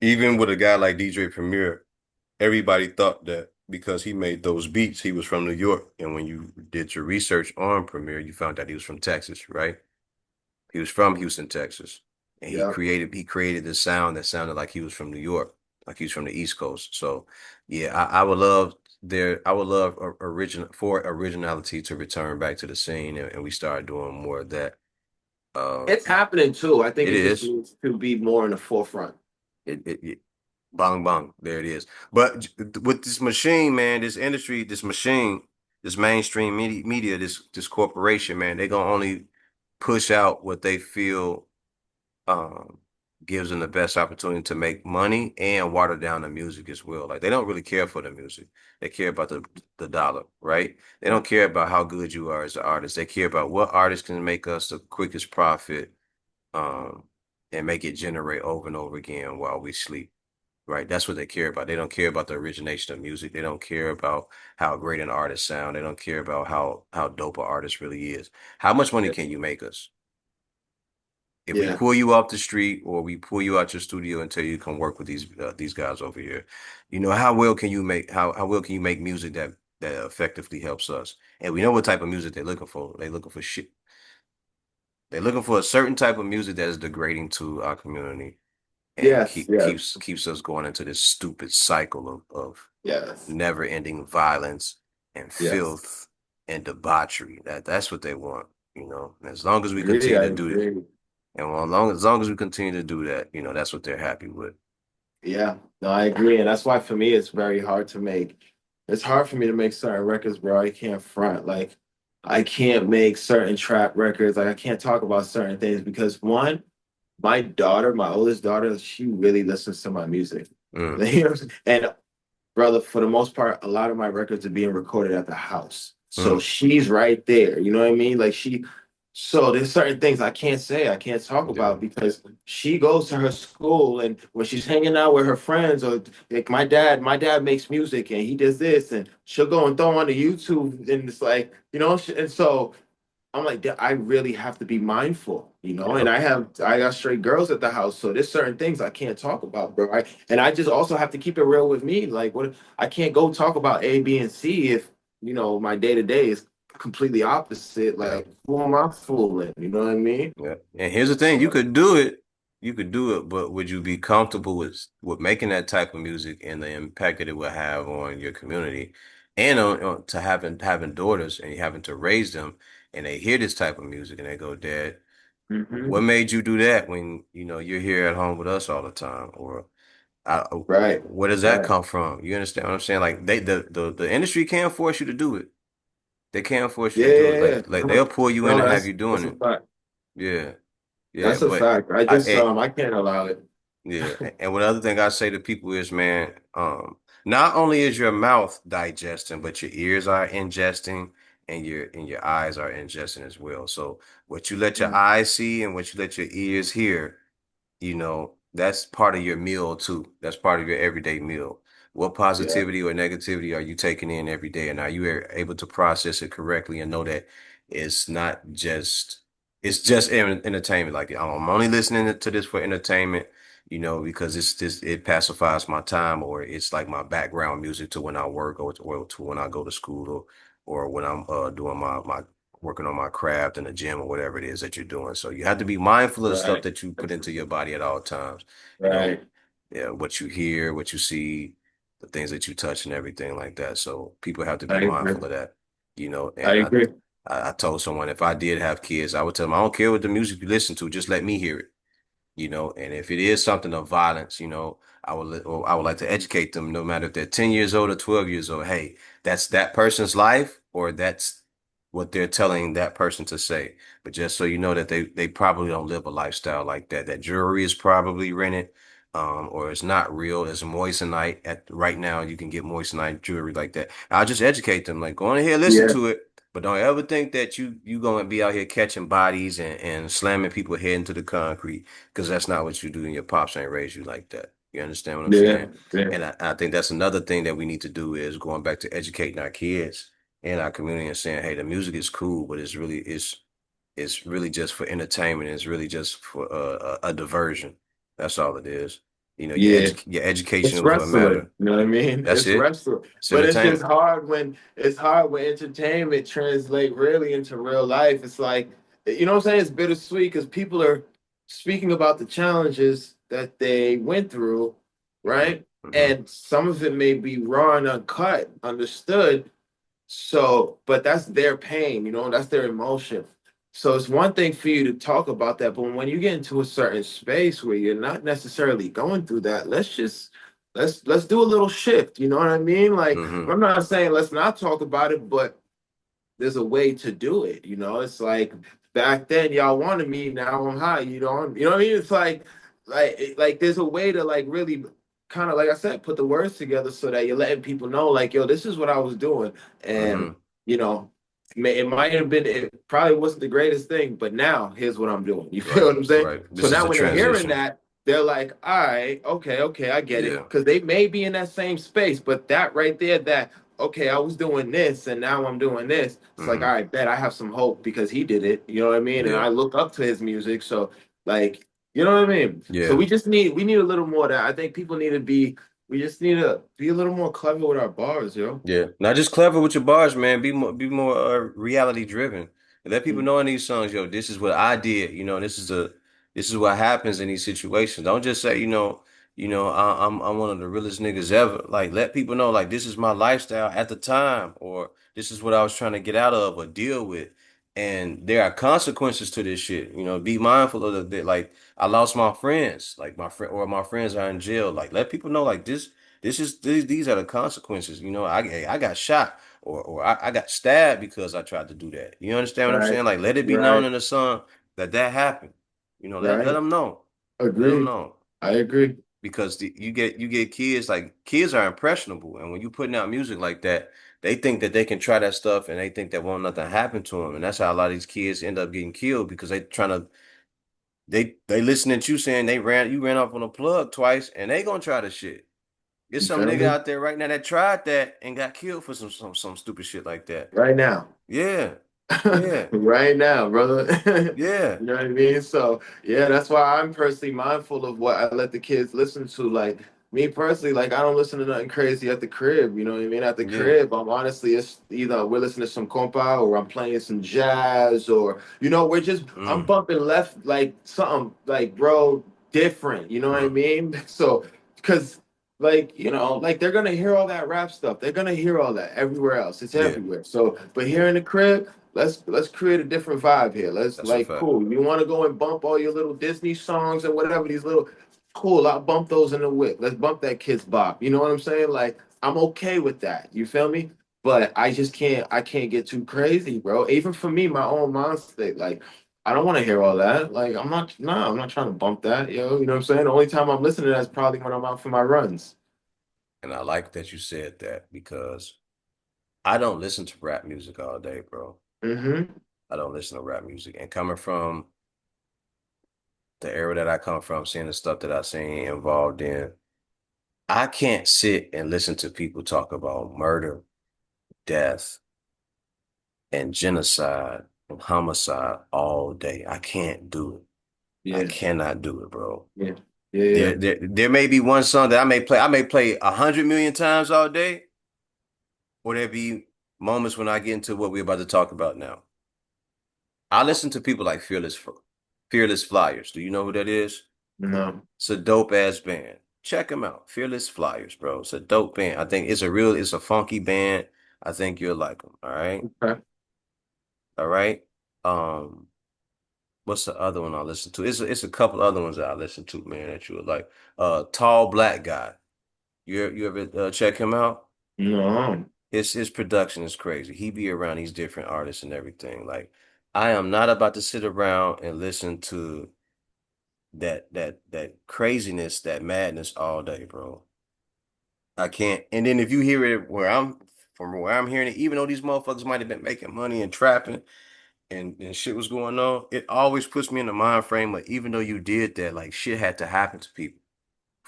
A: even with a guy like DJ Premier, everybody thought that because he made those beats, he was from New York. And when you did your research on Premier, you found out he was from Texas, right? He was from Houston, Texas, and he
B: Yeah.
A: created this sound that sounded like he was from New York, like he was from the East Coast. So, yeah, I would love I would love originality to return back to the scene, and we start doing more of that. Um,
B: It's happening too. I think
A: it
B: it just
A: is.
B: needs to be more in the forefront.
A: It bang bang, there it is. But with this machine, man, this industry, this machine, this mainstream media, this corporation, man, they gonna only push out what they feel um gives them the best opportunity to make money and water down the music as well. Like they don't really care for the music. They care about the dollar, right? They don't care about how good you are as an artist. They care about what artist can make us the quickest profit, um, and make it generate over and over again while we sleep. Right. That's what they care about. They don't care about the origination of music. They don't care about how great an artist sound. They don't care about how dope an artist really is. How much money
B: Yeah.
A: can you make us? If we
B: Yeah.
A: pull you off the street or we pull you out your studio and tell you to come work with these guys over here, you know, how well can you make music that effectively helps us? And we know what type of music they're looking for. They're looking for shit. They're looking for a certain type of music that is degrading to our community and
B: Yes. Yes.
A: keeps us going into this stupid cycle of
B: Yes.
A: never-ending violence and
B: Yes.
A: filth and debauchery. That's what they want, you know. And as long as we
B: Agree.
A: continue
B: I
A: to do it,
B: agree.
A: and as long as we continue to do that, you know, that's what they're happy with.
B: Yeah. No, I agree. And that's why for me it's very hard to make. It's hard for me to make certain records, bro. I can't front. Like I can't make certain trap records. Like I can't talk about certain things because one, my daughter, my oldest daughter, she really listens to my music.
A: Mm,
B: You know what I'm saying? And brother, for the most part, a lot of my records are being recorded at the house. So
A: mm,
B: she's right there. You know what I mean? So there's certain things I can't talk
A: yeah,
B: about because she goes to her school and when she's hanging out with her friends or like my dad makes music and he does this and she'll go and throw on the YouTube and it's like, you know, and so I'm like, I really have to be mindful, and
A: Yep.
B: I got straight girls at the house, so there's certain things I can't talk about, bro. And I just also have to keep it real with me. Like, what I can't go talk about A, B, and C if my day to day is completely opposite.
A: Yeah.
B: Like, who am I fooling? You know what I mean?
A: Yeah. And here's the thing, you
B: So,
A: could do it. You could do it, but would you be comfortable with making that type of music and the impact that it will have on your community and on to having daughters and you having to raise them and they hear this type of music and they go, Dad, what
B: mhm.
A: made you do that when you're here at home with us all the time? Or
B: Right,
A: where does that
B: right,
A: come from? You understand what I'm saying? Like the industry can't force you to do it. They can't force you
B: yeah,
A: to do it.
B: yeah,
A: Like
B: yeah.
A: like
B: No,
A: they'll pull you in
B: no,
A: and have
B: that's
A: you doing
B: that's a
A: it.
B: fact.
A: Yeah. Yeah,
B: That's a
A: but
B: fact. I just
A: I
B: I can't allow it.
A: yeah, and one other thing I say to people is, man, not only is your mouth digesting, but your ears are ingesting, and your eyes are ingesting as well. So what you let your
B: Mm,
A: eyes see and what you let your ears hear, that's part of your meal too. That's part of your everyday meal. What
B: yeah,
A: positivity or negativity are you taking in every day? And are you able to process it correctly and know that it's not just it's just entertainment. Like I'm only listening to this for entertainment, because it pacifies my time or it's like my background music to when I work or to when I go to school or when I'm doing my working on my craft in the gym or whatever it is that you're doing. So you have to be mindful of the stuff
B: right,
A: that you put into your body at all times. You know,
B: right.
A: yeah, what you hear, what you see, the things that you touch and everything like that. So people have to be
B: I agree.
A: mindful of that,
B: I
A: and
B: agree.
A: I told someone if I did have kids, I would tell them, I don't care what the music you listen to, just let me hear it, and if it is something of violence, I would like to educate them, no matter if they're 10 years old or 12 years old. Hey, that's that person's life, or that's what they're telling that person to say. But just so you know that they probably don't live a lifestyle like that. That jewelry is probably rented, or it's not real. It's moissanite. At right now, you can get moissanite jewelry like that. I'll just educate them, like go on ahead, listen
B: Yeah,
A: to it. But don't ever think that you gonna be out here catching bodies and slamming people head into the concrete because that's not what you do and your pops ain't raised you like that. You understand what I'm
B: yeah,
A: saying?
B: yeah,
A: And I think that's another thing that we need to do is going back to educating our kids and our community and saying, hey, the music is cool, but it's really just for entertainment. It's really just for a diversion. That's all it is.
B: yeah.
A: Your education
B: It's
A: is what
B: wrestling.
A: matter.
B: You know what I mean?
A: That's
B: It's
A: it.
B: wrestling.
A: It's
B: But
A: entertainment.
B: it's hard when entertainment translate really into real life. It's like, what I'm saying? It's bittersweet because people are speaking about the challenges that they went through,
A: Hmm.
B: right?
A: Hmm.
B: And some of it may be raw and uncut, understood, so, but that's their pain, that's their emotion. So it's one thing for you to talk about that, but when you get into a certain space where you're not necessarily going through that, let's do a little shift. You know what I mean? Like,
A: Hmm.
B: I'm not saying let's not talk about it, but there's a way to do it. It's like back then y'all wanted me, now I'm high. You know what I mean? It's like there's a way to like really kind of like I said, put the words together so that you're letting people know, like, yo, this is what I was doing, and
A: Hmm.
B: you know, it might have been, it probably wasn't the greatest thing, but now here's what I'm doing. You feel
A: Right.
B: what I'm saying?
A: Right.
B: So
A: This is
B: now
A: a
B: when they're hearing
A: transition.
B: that, they're like, all right, okay, I get it,
A: Yeah.
B: because they may be in that same space, but that right there, that okay, I was doing this and now I'm doing this. It's like, all
A: Hmm.
B: right, bet I have some hope because he did it. You know what I mean? And
A: Yeah.
B: I look up to his music. So, like, you know what I mean? So
A: Yeah.
B: we need a little more of that. I think people need to be, we just need to be a little more clever with our bars, yo.
A: Yeah, not just clever with your bars, man. Be more reality driven. And let people
B: Mm,
A: know in these songs, yo, this is what I did. This is what happens in these situations. Don't just say, I'm one of the realest niggas ever. Like, let people know, like, this is my lifestyle at the time, or this is what I was trying to get out of or deal with. And there are consequences to this shit. Be mindful of that. Like, I lost my friends, like my friend or my friends are in jail. Like, let people know, like this. These are the consequences. I got shot or I got stabbed because I tried to do that. You understand what I'm
B: right,
A: saying? Like let it be known
B: right,
A: in the song that happened. Let
B: right.
A: them know. Let them
B: Agree.
A: know
B: I agree.
A: because you get kids like kids are impressionable, and when you putting out music like that, they think that they can try that stuff and they think that won't nothing happen to them, and that's how a lot of these kids end up getting killed because they listening to you saying you ran off on a plug twice and they gonna try the shit. There's
B: You
A: some
B: feel
A: nigga
B: me?
A: out there right now that tried that and got killed for some stupid shit like that.
B: Right now.
A: Yeah. Yeah,
B: right now, brother.
A: yeah,
B: You know what I mean? So yeah, that's why I'm personally mindful of what I let the kids listen to. Like me personally, like I don't listen to nothing crazy at the crib. You know what I mean? At the
A: yeah.
B: crib, I'm honestly it's either we're listening to some compa or I'm playing some jazz or we're just I'm
A: Mm,
B: bumping left like something like bro different. You know what I
A: mm,
B: mean? So because like like they're gonna hear all that rap stuff, they're gonna hear all that everywhere else, it's
A: yeah,
B: everywhere. So but here in the crib, let's create a different vibe here. Let's
A: that's a
B: like
A: fact.
B: cool, you want to go and bump all your little Disney songs and whatever, these little cool, I'll bump those in the whip. Let's bump that Kids Bop, you know what I'm saying? Like I'm okay with that, you feel me? But I can't get too crazy, bro. Even for me, my own mind state, like I don't want to hear all that. Like I'm not trying to bump that, you know what I'm saying? The only time I'm listening to that is probably when I'm out for my runs.
A: And I like that you said that because I don't listen to rap music all day, bro.
B: Mm-hmm.
A: I don't listen to rap music. And coming from the era that I come from, seeing the stuff that I seen involved in, I can't sit and listen to people talk about murder, death, and genocide and homicide all day. I can't do it. I
B: Yeah,
A: cannot do it, bro.
B: yeah, yeah, yeah.
A: There may be one song that I may play 100 million times all day, or there be moments when I get into what we're about to talk about now. I listen to people like Fearless Flyers. Do you know who that is?
B: No.
A: It's a dope ass band. Check them out. Fearless Flyers, bro. It's a dope band. I think it's a funky band. I think you'll like them. All right.
B: Okay.
A: All right. Um, what's the other one I listen to? It's a couple other ones that I listen to, man, that you would like. Tall Black Guy. You ever check him out?
B: No.
A: His production is crazy. He be around these different artists and everything. Like, I am not about to sit around and listen to that craziness, that madness all day, bro. I can't. And then if you hear it from where I'm hearing it, even though these motherfuckers might have been making money and trapping and shit was going on, it always puts me in the mind frame like even though you did that, like shit had to happen to people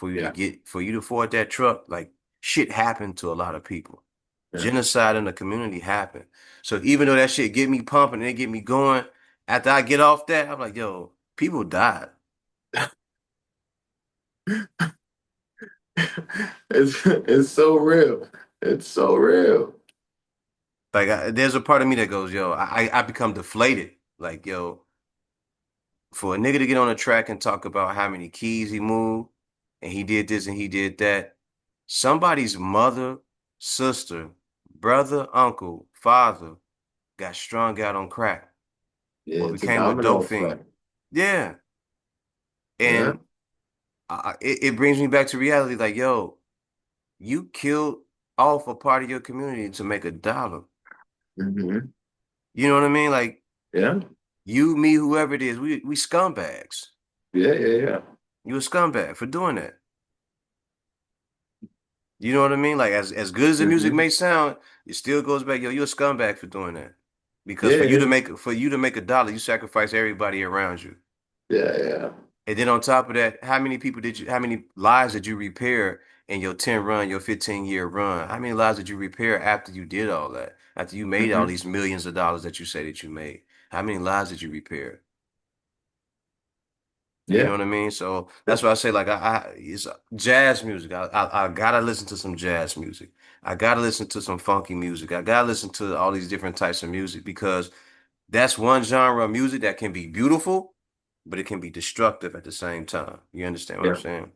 B: Yeah.
A: for you to afford that truck, like shit happened to a lot of people.
B: Yeah.
A: Genocide in the community happened. So even though that shit get me pumping and it get me going, after I get off that, I'm like, yo, people died.
B: It's so real. It's so real.
A: Like there's a part of me that goes, yo, I become deflated. Like, yo, for a nigga to get on a track and talk about how many keys he moved and he did this and he did that, somebody's mother, sister, brother, uncle, father got strung out on crack
B: Yeah,
A: or
B: it's a
A: became a
B: domino
A: dope fiend.
B: effect.
A: Yeah.
B: Yeah.
A: And it brings me back to reality. Like, yo, you killed off a part of your community to make $1.
B: Hmm.
A: You know what I mean? Like,
B: Yeah.
A: you, me, whoever it is, we scumbags.
B: Yeah. Yeah. Yeah.
A: You a scumbag for doing that. You know what I mean? Like as good as the music
B: Hmm.
A: may sound, it still goes back, yo, you're a scumbag for doing that. Because
B: Yeah. Yeah.
A: for you to make $1, you sacrifice everybody around you.
B: Yeah. Yeah.
A: And then on top of that, how many lives did you repair in your 15-year run? How many lives did you repair after you did all that? After you made all
B: Hmm.
A: these millions of dollars that you say that you made? How many lives did you repair? You know
B: Yeah.
A: what I mean? So that's why I say like it's jazz music. I gotta listen to some jazz music. I gotta listen to some funky music. I gotta listen to all these different types of music because that's one genre of music that can be beautiful, but it can be destructive at the same time. You understand what I'm
B: Yeah.
A: saying?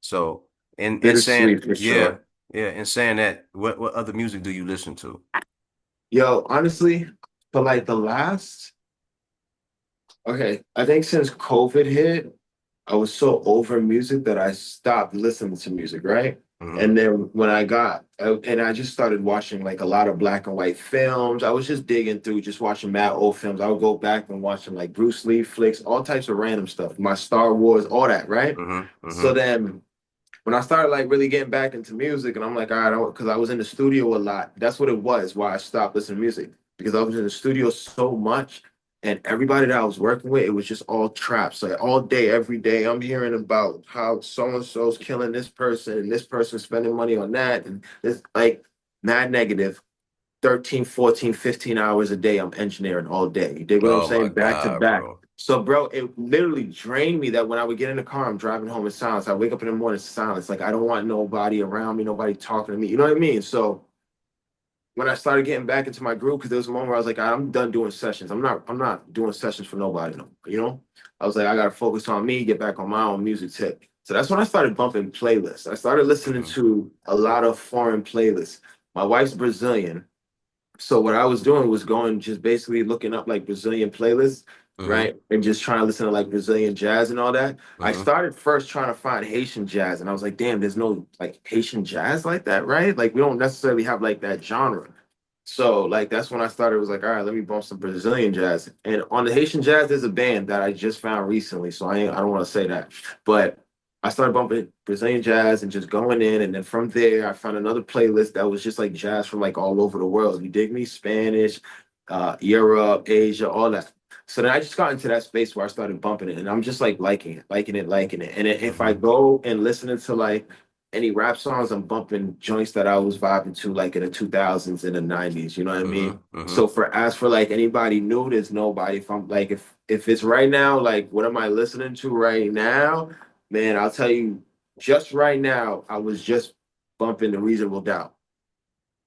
A: So in saying
B: Bittersweet for
A: yeah,
B: sure.
A: yeah, in saying that, what other music do you listen to?
B: Yo, honestly, for like the last, okay, I think since COVID hit, I was so over music that I stopped listening to music, right?
A: Hmm.
B: And then when and I just started watching like a lot of black and white films. I was just digging through, just watching mad old films. I would go back and watching like Bruce Lee flicks, all types of random stuff, my Star Wars, all that, right?
A: Hmm.
B: So
A: Hmm.
B: then when I started like really getting back into music, and I'm like, all right, because I was in the studio a lot. That's what it was. Why I stopped listening to music because I was in the studio so much, and everybody that I was working with, it was just all traps. Like all day, every day, I'm hearing about how so and so's killing this person, and this person's spending money on that, and this like not negative. 13, 14, 15 hours a day I'm engineering all day. You dig what I'm
A: Oh my
B: saying? Back to
A: God,
B: back.
A: bro.
B: So, bro, it literally drained me that when I would get in the car, I'm driving home in silence. I wake up in the morning, silence. Like I don't want nobody around me, nobody talking to me. You know what I mean? So when I started getting back into my group, because there was a moment where I was like, I'm done doing sessions. I'm not doing sessions for nobody no more, you know? I was like, I gotta focus on me, get back on my own music tip. So that's when I started bumping playlists. I started listening
A: Hmm.
B: to a lot of foreign playlists. My wife's Brazilian, so what I was doing was going just basically looking up like Brazilian playlists,
A: Hmm.
B: right? And just trying to listen to like Brazilian jazz and all that. I
A: Hmm.
B: started first trying to find Haitian jazz, and I was like, damn, there's no like Haitian jazz like that, right? Like we don't necessarily have like that genre. So like that's when I started, was like, all right, let me bump some Brazilian jazz. And on the Haitian jazz, there's a band that I just found recently. So I don't want to say that. But I started bumping Brazilian jazz and just going in. And then from there, I found another playlist that was just like jazz from like all over the world. You dig me? Spanish, Europe, Asia, all that. So then I just got into that space where I started bumping it. And I'm just like liking it, liking it, liking it. And if I
A: Hmm.
B: go and listen to like any rap songs, I'm bumping joints that I was vibing to like in the 2000s and the 90s. You know what I
A: Hmm.
B: mean?
A: Hmm.
B: So for as for like anybody new, there's nobody. If I'm like if it's right now, like what am I listening to right now? Man, I'll tell you, just right now, I was just bumping the Reasonable Doubt.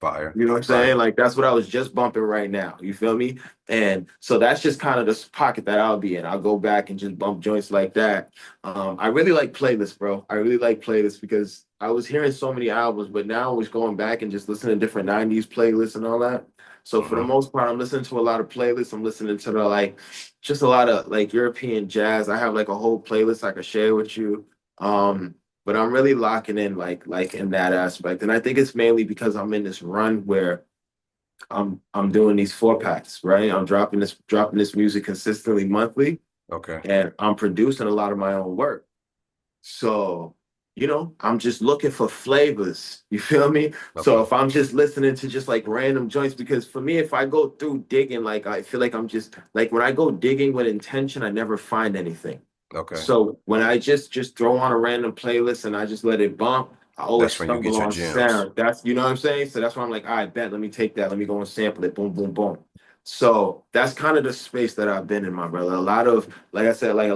A: Fire.
B: You know what I'm saying?
A: Right.
B: Like that's what I was just bumping right now. You feel me? And so that's just kind of the pocket that I'll be in. I'll go back and just bump joints like that. I really like playlists, bro. I really like playlists because I was hearing so many albums, but now I was going back and just listening to different 90s playlists and all that. So for the
A: Hmm.
B: most part, I'm listening to a lot of playlists. I'm listening to the like just a lot of like European jazz. I have like a whole playlist I could share with you. Um, but I'm really locking in like in that aspect. And I think it's mainly because I'm in this run where I'm doing these 4 packs, right? I'm dropping this music consistently monthly,
A: Okay.
B: and I'm producing a lot of my own work. So, I'm just looking for flavors. You feel me? So
A: Okay.
B: if I'm just listening to just like random joints, because for me, if I go through digging, like I feel like I'm just like when I go digging with intention, I never find anything.
A: Okay.
B: So when I just throw on a random playlist and I just let it bump, I always
A: That's when you
B: stumble
A: get your
B: on
A: gems.
B: sound. That's you know what I'm saying? So that's why I'm like, all right, bet, let me take that. Let me go and sample it. Boom, boom, boom. So that's kind of the space that I've been in, my brother. A lot of, like I said, like a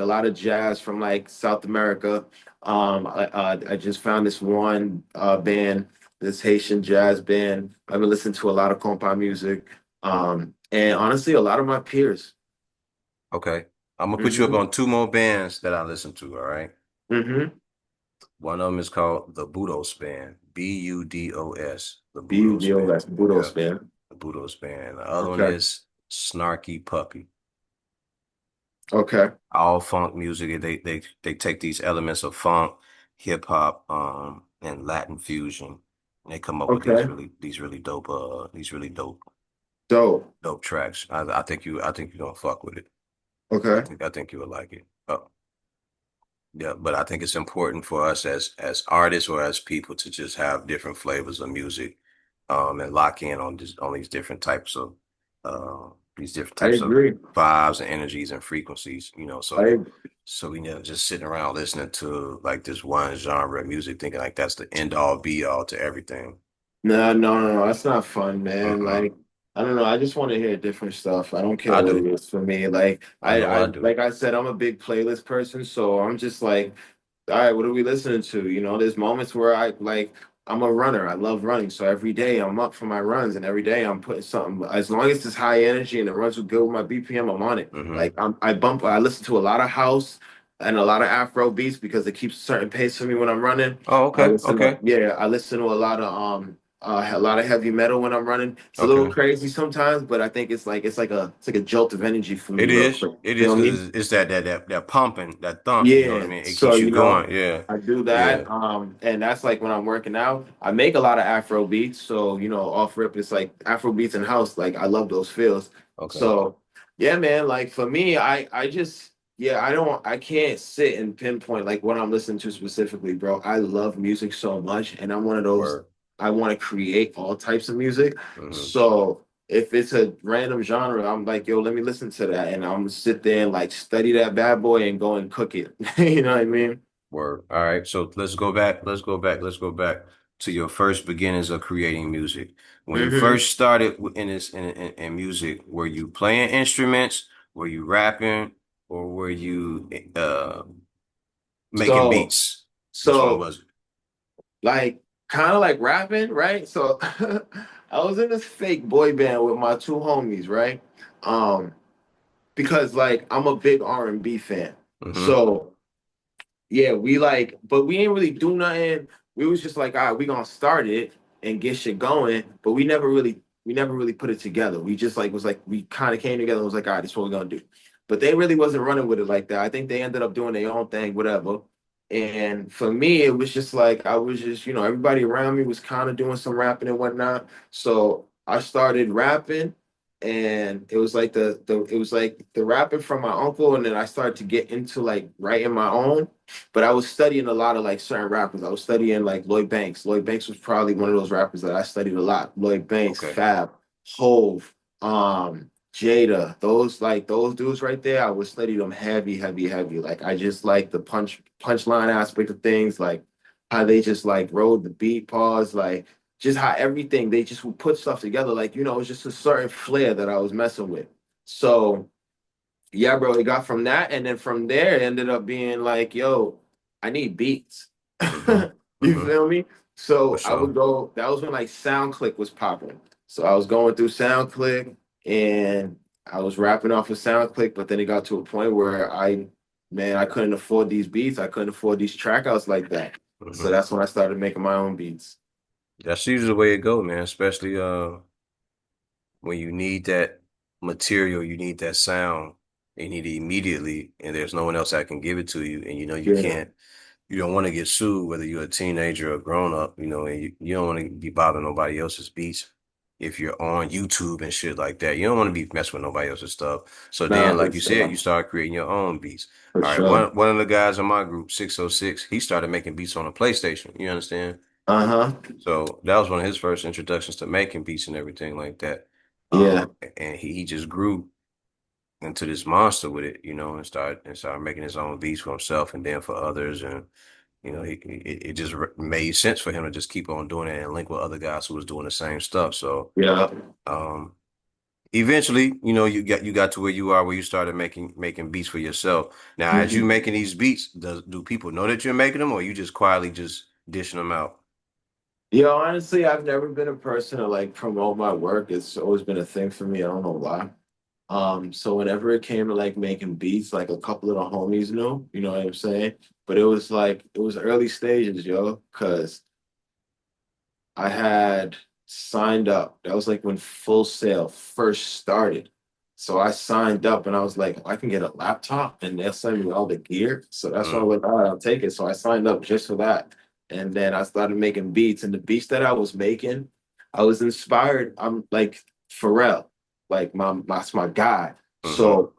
B: lot of jazz from like South America. I just found this one band, this Haitian jazz band. I've been listening to a lot of compa music. And honestly, a lot of my peers.
A: Okay. I'm gonna put you up
B: Hmm.
A: on two more bands that I listen to, all right?
B: Hmm.
A: One of them is called the Budos Band, Budos, the Budos
B: BUDO,
A: Band.
B: that's Budos,
A: Yeah,
B: man.
A: the Budos Band. The other one
B: Okay.
A: is Snarky Puppy.
B: Okay.
A: All funk music. They take these elements of funk, hip hop, and Latin fusion, and they come up with
B: Okay.
A: these really
B: Dope.
A: dope tracks. I think you're gonna fuck with it.
B: Okay.
A: I think you would like it. Yeah, but I think it's important for us as artists or as people to just have different flavors of music, and lock in on these different types of uh
B: I agree.
A: vibes and energies and frequencies,
B: I
A: so we never just sitting around listening to like this one genre of music thinking like that's the end all be all to everything.
B: No, no, no, no. That's not fun, man.
A: Mm-mm.
B: Like, I don't know. I just want to hear different stuff. I don't care
A: I
B: what it
A: do.
B: is for me. Like,
A: I know I do.
B: like I said, I'm a big playlist person, so I'm just like, all right, what are we listening to? There's moments where I'm a runner. I love running, so every day I'm up for my runs, and every day I'm putting something. As long as it's high energy and the runs are good with my BPM, I'm on it.
A: Hmm.
B: Like, I listen to a lot of house and a lot of Afro beats because it keeps a certain pace for me when I'm running.
A: Oh, okay, okay,
B: I listen to a lot of heavy metal when I'm running. It's a little
A: okay.
B: crazy sometimes, but I think it's like a jolt of energy for me
A: It
B: real
A: is.
B: quick.
A: It is
B: Feel
A: because
B: me?
A: it's that pumping, that thump, you know what I
B: Yeah.
A: mean? It
B: So,
A: keeps you going. Yeah.
B: I do
A: Yeah.
B: that. And that's like when I'm working out. I make a lot of Afro beats. So, off rip, it's like Afro beats and house. Like I love those feels.
A: Okay.
B: So yeah, man, like for me, I just yeah, I can't sit and pinpoint like what I'm listening to specifically, bro. I love music so much, and I'm one of those,
A: Word.
B: I want to create all types of music.
A: Hmm.
B: So if it's a random genre, I'm like, yo, let me listen to that. And I'm gonna sit there and like study that bad boy and go and cook it. You know what I mean?
A: Word. All right. So let's go back. Let's go back. Let's go back. to your first beginnings of creating music. When you
B: Hmm.
A: first started in this in music, were you playing instruments? Were you rapping? Or were you making
B: So,
A: beats? Which one
B: so
A: was it?
B: like kind of like rapping, right? So I was in this fake boy band with my two homies, right? Um, because like I'm a big R&B fan.
A: Mm-hmm.
B: So yeah, we like, but we ain't really do nothing. We was just like, all right, we gonna start it and get shit going, but we never really put it together. We just like was like, we kind of came together and was like, all right, this is what we're gonna do. But they really wasn't running with it like that. I think they ended up doing their own thing, whatever. And for me, it was just like I was just, everybody around me was kind of doing some rapping and whatnot. So I started rapping, and it was like it was like the rapping from my uncle, and then I started to get into like writing my own. But I was studying a lot of like certain rappers. I was studying like Lloyd Banks. Lloyd Banks was probably one of those rappers that I studied a lot. Lloyd Banks,
A: Okay.
B: Fab, Hove, Jada, those dudes right there. I would study them heavy, heavy, heavy. Like I just like the punchline aspect of things, like how they just like rode the beat, pause, like just how everything they just would put stuff together. Like it was just a certain flair that I was messing with. So yeah, bro, it got from that, and then from there, it ended up being like, yo, I need beats.
A: Mm-hmm.
B: You
A: Mm-hmm.
B: feel me?
A: For
B: So I would
A: sure.
B: go, that was when like SoundClick was popping. So I was going through SoundClick, and I was rapping off of SoundClick, but then it got to a point where man, I couldn't afford these beats. I couldn't afford these trackouts like that. So
A: Mm-hmm.
B: that's when I started making my own beats.
A: That's usually the way it go, man. Especially when you need that material, you need that sound, you need it immediately, and there's no one else that can give it to you, and you know you
B: Yeah,
A: can't, you don't want to get sued, whether you're a teenager or grown up, and you don't want to be bothering nobody else's beats. If you're on YouTube and shit like that, you don't want to be messing with nobody else's stuff. So
B: nah,
A: then,
B: for
A: like you said, you
B: sure.
A: start creating your own beats.
B: For
A: All right,
B: sure.
A: one of the guys in my group, 606, he started making beats on a PlayStation. You understand?
B: Uh-huh.
A: So that was one of his first introductions to making beats and everything like that.
B: Yeah.
A: And he just grew into this monster with it, and started making his own beats for himself and then for others. And it just made sense for him to just keep on doing it and link with other guys who was doing the same stuff. So
B: Yeah.
A: um, eventually, you got to where you are, where you started making beats for yourself. Now, as you
B: Mhm.
A: making these beats, do people know that you're making them, or you just quietly just dishing them out?
B: Yo, honestly, I've never been a person to like promote my work. It's always been a thing for me. I don't know why. So whenever it came to like making beats, like a couple of the homies knew, you know what I'm saying? But it was early stages, yo, because I had signed up. That was like when Full Sail first started. So I signed up and I was like, I can get a laptop and they'll send me all the gear. So that's why I
A: Mm,
B: was like, all right, I'll take it. So I signed up just for that. And then I started making beats. And the beats that I was making, I was inspired. I'm like Pharrell, like that's my guy.
A: mm-hmm.
B: So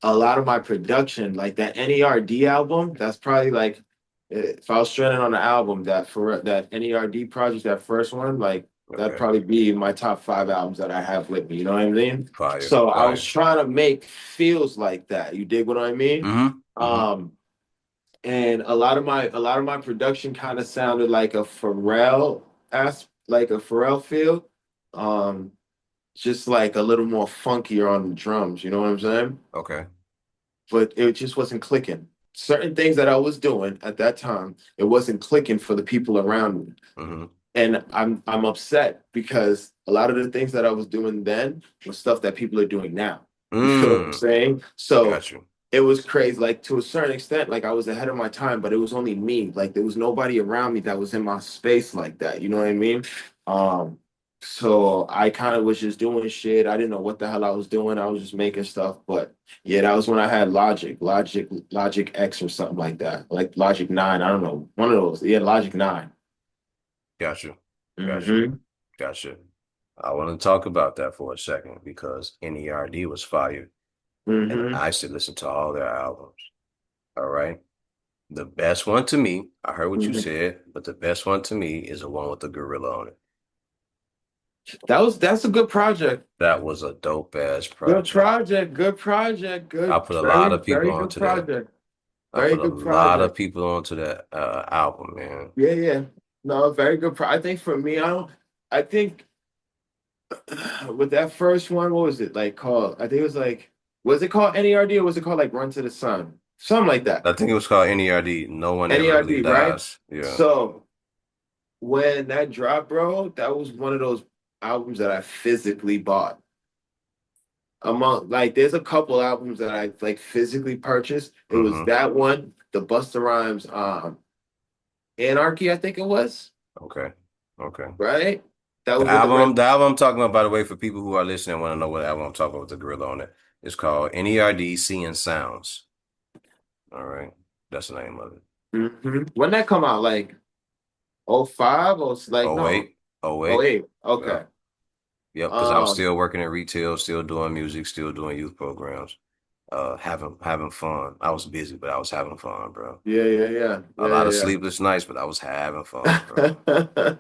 B: a lot of my production, like that NERD album, that's probably like if I was stranded on an album that for that NERD project, that first one, like that'd
A: Okay.
B: probably be my top five albums that I have with me. You know what I mean?
A: Fire,
B: So I was
A: fire.
B: trying to make feels like that. You dig what I mean?
A: Mm-hmm. Mm-hmm.
B: Um, and a lot of my production kind of sounded like a like a Pharrell feel. Um, just like a little more funkier on the drums. You know what I'm saying?
A: Okay.
B: But it just wasn't clicking. Certain things that I was doing at that time, it wasn't clicking for the people around me.
A: Mm-hmm.
B: And I'm upset because a lot of the things that I was doing then was stuff that people are doing now. You feel what I'm
A: Mm.
B: saying? So
A: Got you.
B: it was crazy. Like to a certain extent, like I was ahead of my time, but it was only me. Like there was nobody around me that was in my space like that. You know what I mean? Um, so I kind of was just doing shit. I didn't know what the hell I was doing. I was just making stuff. But yeah, that was when I had Logic X or something like that. Like Logic 9. I don't know. One of those. Yeah, Logic 9.
A: Got you. Got you.
B: Mm-hmm.
A: Got you. I want to talk about that for a second because NERD was fire, and
B: Mm-hmm.
A: I used to listen to all their albums. All right. The best one to me, I heard what you
B: Mm-hmm.
A: said, but the best one to me is the one with the gorilla on it.
B: That's a good project.
A: That was a dope ass
B: Good
A: project.
B: project. Good project.
A: I
B: Good.
A: put a lot
B: Very,
A: of people
B: very good
A: onto that.
B: project.
A: I
B: Very
A: put a
B: good
A: lot of
B: project.
A: people onto that album, man.
B: Yeah, yeah. No, very good. I think for me, I don't. I think with that first one, what was it like called? I think it was like, was it called NERD or was it called like Run to the Sun? Something like that.
A: I think it was called NERD. No one ever really
B: NERD, right?
A: dies. Yeah.
B: So when that dropped, bro, that was one of those albums that I physically bought. Among like, there's a couple albums that I like physically purchased. It was
A: Hmm.
B: that one, the Busta Rhymes, Anarchy, I think it was,
A: Okay. Okay.
B: right? That was with the red.
A: The album I'm talking about, by the way, for people who are listening, want to know what album I'm talking about with the gorilla on it. It's called NERD Seeing Sounds. All right. That's the name of it.
B: When that come out, like '05 or like
A: Oh
B: no,
A: wait. Oh wait.
B: '08. Okay.
A: Yep. Yep. Because I was
B: Um,
A: still working in retail, still doing music, still doing youth programs, having fun. I was busy, but I was having fun, bro.
B: yeah, yeah, yeah,
A: A lot of
B: yeah,
A: sleepless nights, but I was having fun, bro.
B: yeah.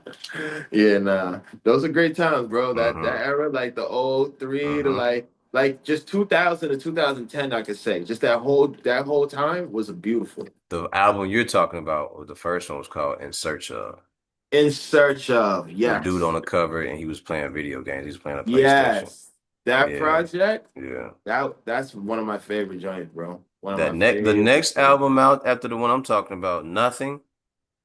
B: Yeah, nah. Those are great times, bro. That
A: Hmm.
B: era, like the old three to
A: Hmm.
B: like just 2000 to 2010, I could say. Just that whole time was beautiful.
A: The album you're talking about, the first one was called In Search of.
B: In search of,
A: The dude on
B: yes.
A: the cover, and he was playing video games. He was playing a PlayStation.
B: Yes. That
A: Yeah,
B: project,
A: yeah.
B: that's one of my favorite joints, bro. One of
A: That
B: my
A: the
B: favorite
A: next
B: joints.
A: album out after the one I'm talking about, Nothing.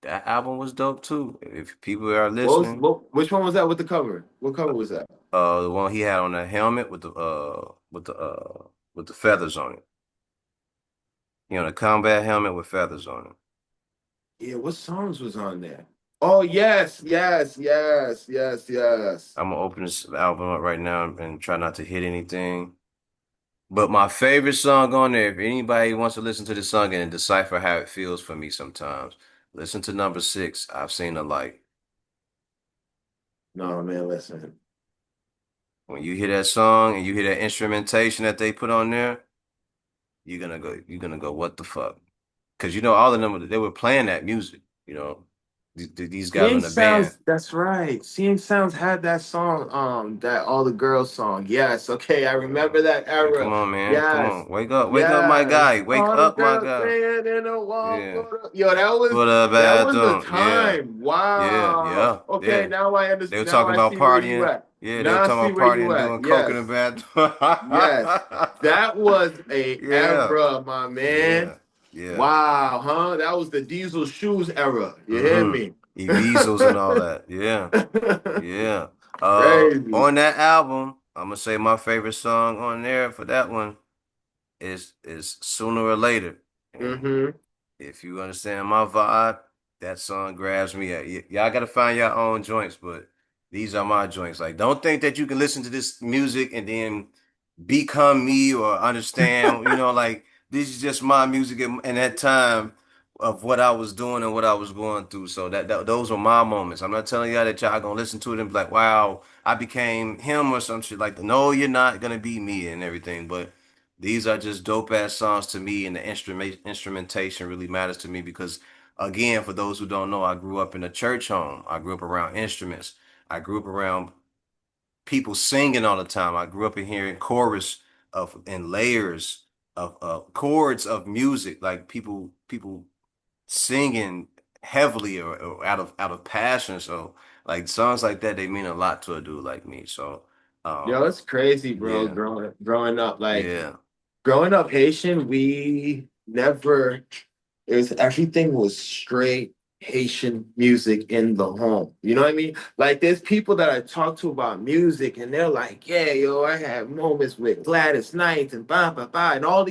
A: That album was dope too. If people are listening,
B: Which one was that with the cover? What cover was that?
A: the one he had on the helmet with the feathers on it. You know, the combat helmet with feathers on it.
B: Yeah, what songs was on there? Oh yes, yes, yes, yes, yes.
A: I'm gonna open this album up right now and try not to hit anything. But my favorite song on there, if anybody wants to listen to this song and decipher how it feels for me sometimes, listen to number six. I've seen the light.
B: No, man, listen.
A: When you hear that song and you hear that instrumentation that they put on there, you're gonna go, what the fuck? Because you know all of them they were playing that music. You know, these guys
B: Seeing
A: in the band.
B: Sounds, that's right. Seeing Sounds had that song, that All the Girls song. Yes, okay, I
A: Yeah.
B: remember that
A: Yeah, come
B: era.
A: on, man. Come
B: Yes,
A: on. Wake up, my
B: yes.
A: guy. Wake
B: All the
A: up, my
B: girls
A: guy.
B: singing in the wall
A: Yeah.
B: for the... Yo, that was
A: For the
B: that was the
A: bathroom. Yeah.
B: time.
A: Yeah.
B: Wow.
A: Yeah.
B: Okay,
A: Yeah.
B: now I
A: They were
B: understand. Now
A: talking
B: I
A: about
B: see where you
A: partying.
B: at.
A: Yeah, they were
B: Now I
A: talking
B: see
A: about
B: where you
A: partying,
B: at.
A: doing coke in
B: Yes,
A: the bathroom.
B: yes. That was a
A: Yeah.
B: era, my man.
A: Yeah. Yeah.
B: Wow, huh? That was the Diesel Shoes era. You hear
A: Mm-hmm.
B: me?
A: Evisos and all that. Yeah. Yeah.
B: Crazy.
A: On that album, I'm gonna say my favorite song on there for that one is Sooner or Later. And
B: Hmm.
A: if you understand my vibe, that song grabs me. Y'all gotta find your own joints, but these are my joints. Like, don't think that you can listen to this music and then become me or understand, like this is just my music in that time of what I was doing and what I was going through. So that those were my moments. I'm not telling y'all that y'all gonna listen to it and be like, wow, I became him or some shit like that. No, you're not gonna be me and everything, but these are just dope ass songs to me, and the instrumentation really matters to me because, again, for those who don't know, I grew up in a church home. I grew up around instruments. I grew up around people singing all the time. I grew up in hearing chorus of and layers of chords of music, like people singing heavily or out of passion. So like songs like that, they mean a lot to a dude like me. So
B: Yo,
A: um
B: it's crazy, bro.
A: yeah,
B: Growing up, like
A: yeah.
B: growing up Haitian, we never. It was everything was straight Haitian music in the home. You know what I mean? Like there's people that I talk to about music, and they're like, "Yeah, yo, I had moments with Gladys Knight and and all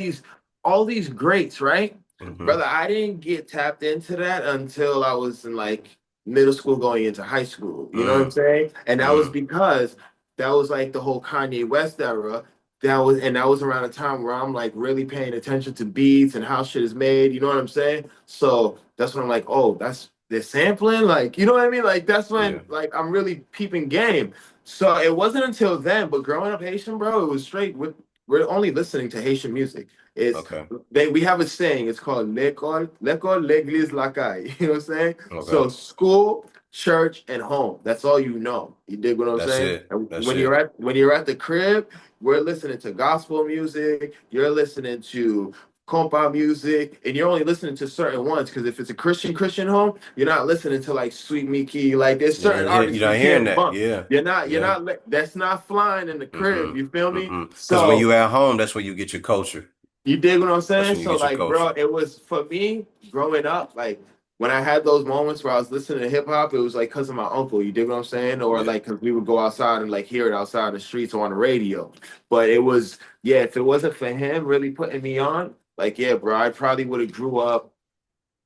B: these greats, right?"
A: Hmm.
B: Brother, I didn't get tapped into that until I was in like middle school, going into high school. You know what I'm
A: Mm,
B: saying? And that was
A: mm,
B: because that was like the whole Kanye West era. That was around a time where I'm like really paying attention to beats and how shit is made. You know what I'm saying? So that's when I'm like, oh, that's they're sampling. Like, you know what I mean? Like that's
A: yeah.
B: when like I'm really peeping game. So it wasn't until then, but growing up Haitian, bro, it was straight with we're only listening to Haitian music. It's
A: Okay.
B: we have a saying, it's called l'école, l'église, la caille. You know what I'm saying?
A: Okay.
B: So school, church, and home. That's all you know. You dig what I'm
A: That's
B: saying?
A: it.
B: And
A: That's
B: when you're
A: it.
B: at when you're at the crib, we're listening to gospel music. You're listening to compa music, and you're only listening to certain ones. Because if it's a Christian home, you're not listening to like Sweet Mickey. Like there's
A: You
B: certain
A: ain't hear, you're
B: artists you
A: not hearing
B: can't
A: that.
B: bump.
A: Yeah.
B: You're
A: Yeah.
B: not. That's not flying in the crib.
A: Mm-hmm.
B: You feel me?
A: Mm-hmm. Because when
B: So
A: you at home, that's where you get your culture.
B: you dig what I'm
A: That's
B: saying?
A: when you
B: So
A: get your
B: like, bro,
A: culture.
B: it was for me growing up, like when I had those moments where I was listening to hip hop, it was like because of my uncle. You dig what I'm saying? Or
A: Yeah.
B: like because we would go outside and like hear it outside in the streets or on the radio. But it was, yeah, if it wasn't for him really putting me on, like, yeah, bro, I probably would have grew up.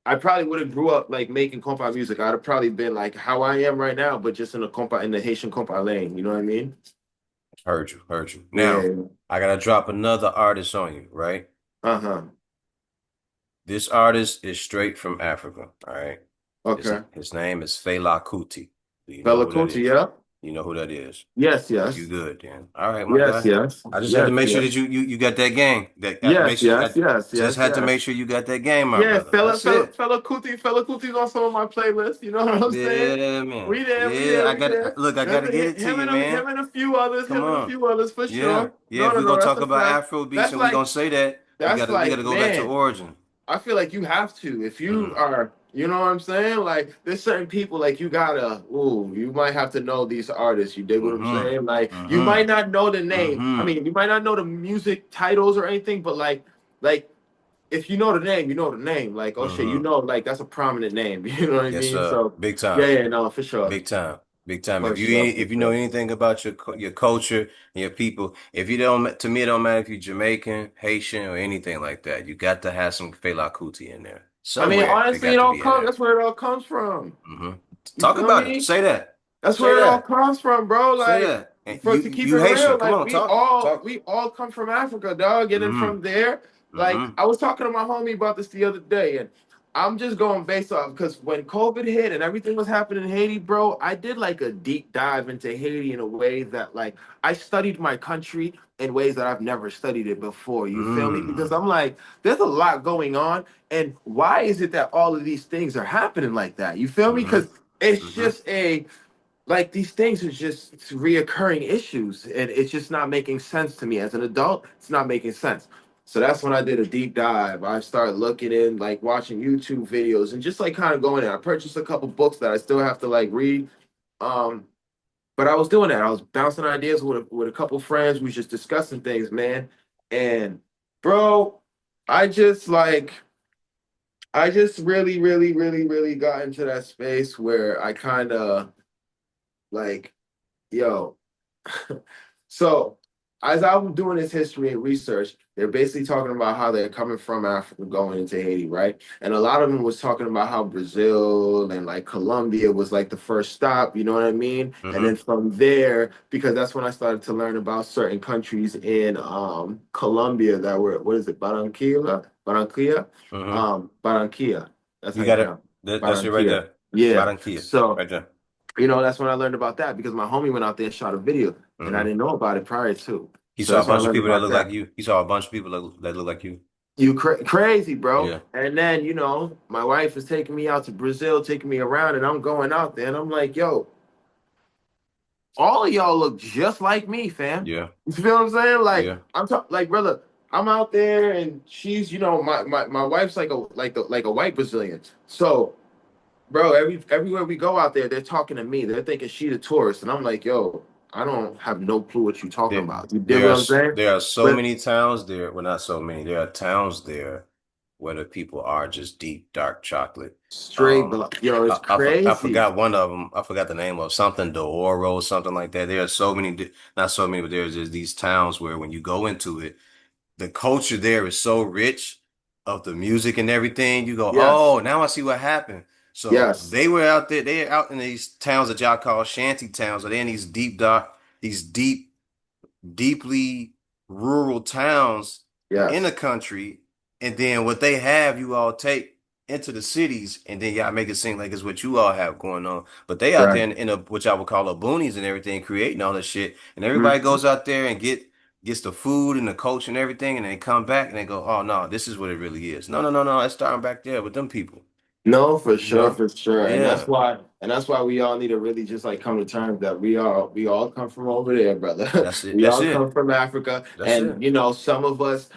B: I probably would have grew up like making compa music. I'd have probably been like how I am right now, but just in the compa in the Haitian compa lane. You know what I mean?
A: Heard you. Heard you. Now,
B: Yeah.
A: I gotta drop another artist on you, right?
B: Uh-huh.
A: This artist is straight from Africa. All right. His
B: Okay.
A: his name is Fela Kuti. Do you know
B: Fella
A: who that
B: Kuti,
A: is?
B: yeah.
A: You know who that is?
B: Yes,
A: You
B: yes.
A: good, then. All right, my
B: Yes,
A: guy.
B: yes.
A: I just had to
B: Yes,
A: make sure that
B: yes.
A: you got that game. That make
B: Yes,
A: sure
B: yes,
A: I
B: yes,
A: just
B: yes,
A: had to
B: yes.
A: make sure you got that game, my
B: Yeah,
A: brother. That's it.
B: Fella Kuti's on some of my playlists. You know what I'm saying?
A: Yeah, man.
B: We there, we
A: Yeah,
B: there,
A: I
B: we
A: got
B: there.
A: look, I gotta get it to you, man.
B: Him and a few others,
A: Come on.
B: for
A: Yeah.
B: sure.
A: Yeah, if we're
B: No,
A: gonna
B: that's
A: talk
B: a
A: about
B: fact.
A: Afro beats
B: That's
A: and we're
B: like
A: gonna say that,
B: that's
A: we gotta
B: like,
A: go back to
B: man.
A: origin.
B: I feel like you have to if you
A: Mm-hmm.
B: are, you know what I'm saying? Like there's certain people like you gotta, ooh, you might have to know these artists. You dig what I'm
A: Mm-hmm.
B: saying? Like you
A: Mm-hmm.
B: might not know the name. I
A: Mm-hmm.
B: mean, you might not know the music titles or anything, but like if you know the name, you know the name. Like, oh shit, you
A: Mm-hmm.
B: know, like that's a prominent name. You know what I
A: Yes,
B: mean?
A: sir.
B: So
A: Big
B: yeah,
A: time.
B: yeah, no, for sure.
A: Big time. Big time.
B: For sure, for
A: If you know
B: sure.
A: anything about your culture and your people, if you don't to me it don't matter if you're Jamaican, Haitian, or anything like that. You got to have some Fela Kuti in there.
B: I mean,
A: Somewhere it
B: honestly,
A: got
B: it
A: to
B: all
A: be in
B: comes.
A: there.
B: That's where it all comes from.
A: Hmm.
B: You
A: Talk
B: feel
A: about it.
B: me?
A: Say that.
B: That's
A: Say
B: where it all
A: that.
B: comes from, bro.
A: Say
B: Like,
A: that. And
B: for to keep it
A: you Haitian.
B: real,
A: Come
B: like
A: on, talk. Talk.
B: we all come from Africa, dog. And then
A: Hmm.
B: from there, like
A: Hmm.
B: I was talking to my homie about this the other day, and I'm just going based off because when COVID hit and everything was happening in Haiti, bro, I did like a deep dive into Haiti in a way that like I studied my country in ways that I've never studied it before. You feel me? Because
A: Mm.
B: I'm like, there's a lot going on, and why is it that all of these things are happening like that? You feel me?
A: Hmm.
B: Because it's
A: Hmm.
B: just a like these things are just reoccurring issues and it's just not making sense to me as an adult. It's not making sense. So that's when I did a deep dive. I started looking in, like watching YouTube videos and just like kind of going in. I purchased a couple books that I still have to like read. um but I was doing that. I was bouncing ideas with a couple friends. We was just discussing things, man. And bro, i just like I just really got into that space where I kind of like, yo, so as I'm doing this history and research, they're basically talking about how they're coming from Africa going into Haiti, right? And a lot of them was talking about how Brazil and like Colombia was like the first stop, you know what I mean? And then
A: Hmm.
B: from there, because that's when I started to learn about certain countries in Colombia that were, what is it,
A: Hmm.
B: Barranquilla. That's how
A: You
B: you
A: got it.
B: pronounce
A: That's it right
B: Barranquilla.
A: there.
B: Yeah.
A: Barranquilla.
B: So
A: Right there.
B: that's when I learned about that because my homie went out there and shot a video and I
A: Hmm.
B: didn't know about it prior to.
A: He
B: So
A: saw a
B: that's when I
A: bunch of
B: learned
A: people that
B: about
A: look like
B: that.
A: you. He saw a bunch of people that look like you.
B: Crazy, bro.
A: Yeah.
B: And then, my wife is taking me out to Brazil, taking me around, and I'm going out there and I'm like, yo, all of y'all look just like me, fam.
A: Yeah.
B: You feel what I'm saying? Like,
A: Yeah.
B: I'm talking like, brother, I'm out there and she's, my wife's like a white Brazilian. So bro, everywhere we go out there, they're talking to me. They're thinking she the tourist, and I'm like, yo, I don't have no clue what you're talking
A: There,
B: about. You dig what I'm saying?
A: there are so
B: But
A: many towns there. Well, not so many. There are towns there where the people are just deep, dark chocolate.
B: straight,
A: Um,
B: but yo, it's
A: I
B: crazy.
A: forgot one of them. I forgot the name of something, Deoro, something like that. There are so many, not so many, but there's just these towns where when you go into it, the culture there is so rich of the music and everything. You go,
B: Yes,
A: oh, now I see what happened. So
B: yes,
A: they were out there, they're out in these towns that y'all call shanty towns, or they're in these deep dark, these deeply rural towns in the
B: yes,
A: country, and then what they have, you all take into the cities, and then y'all make it seem like it's what you all have going on. But they out
B: right.
A: there in a which I would call a boonies and everything, creating all this shit, and everybody
B: Mhm.
A: goes out there and gets the food and the culture and everything, and they come back and they go, oh no, this is what it really is. No, no, no, no, it's starting back there with them people.
B: No,
A: You know?
B: for sure.
A: Yeah.
B: And that's why we all need to really just like come to terms that we all come from over there, brother.
A: That's it.
B: We
A: That's
B: all
A: it.
B: come from Africa.
A: That's
B: And
A: it.
B: you know, some of us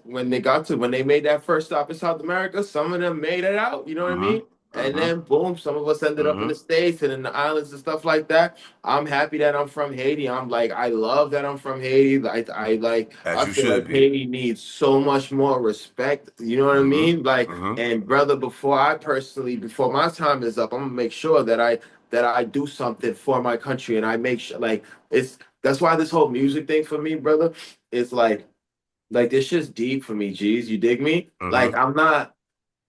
B: when they made that first stop in South America, some of them made it out, you know what I
A: Mm-hmm.
B: mean? And
A: Mm-hmm.
B: then boom, some of us ended up in
A: Mm-hmm.
B: the States and in the islands and stuff like that. I'm happy that I'm from Haiti. I'm like, I love that I'm from Haiti.
A: As
B: I
A: you
B: feel
A: should
B: like
A: be.
B: Haiti needs so much more respect. You know what I
A: Mm-hmm.
B: mean? Like,
A: Mm-hmm.
B: and brother, before my time is up, I'm gonna make sure that I do something for my country, and I make sure like it's that's why this whole music thing for me, brother, is like this shit's deep for me. G's, you dig me? Like
A: Mm-hmm.
B: I'm not.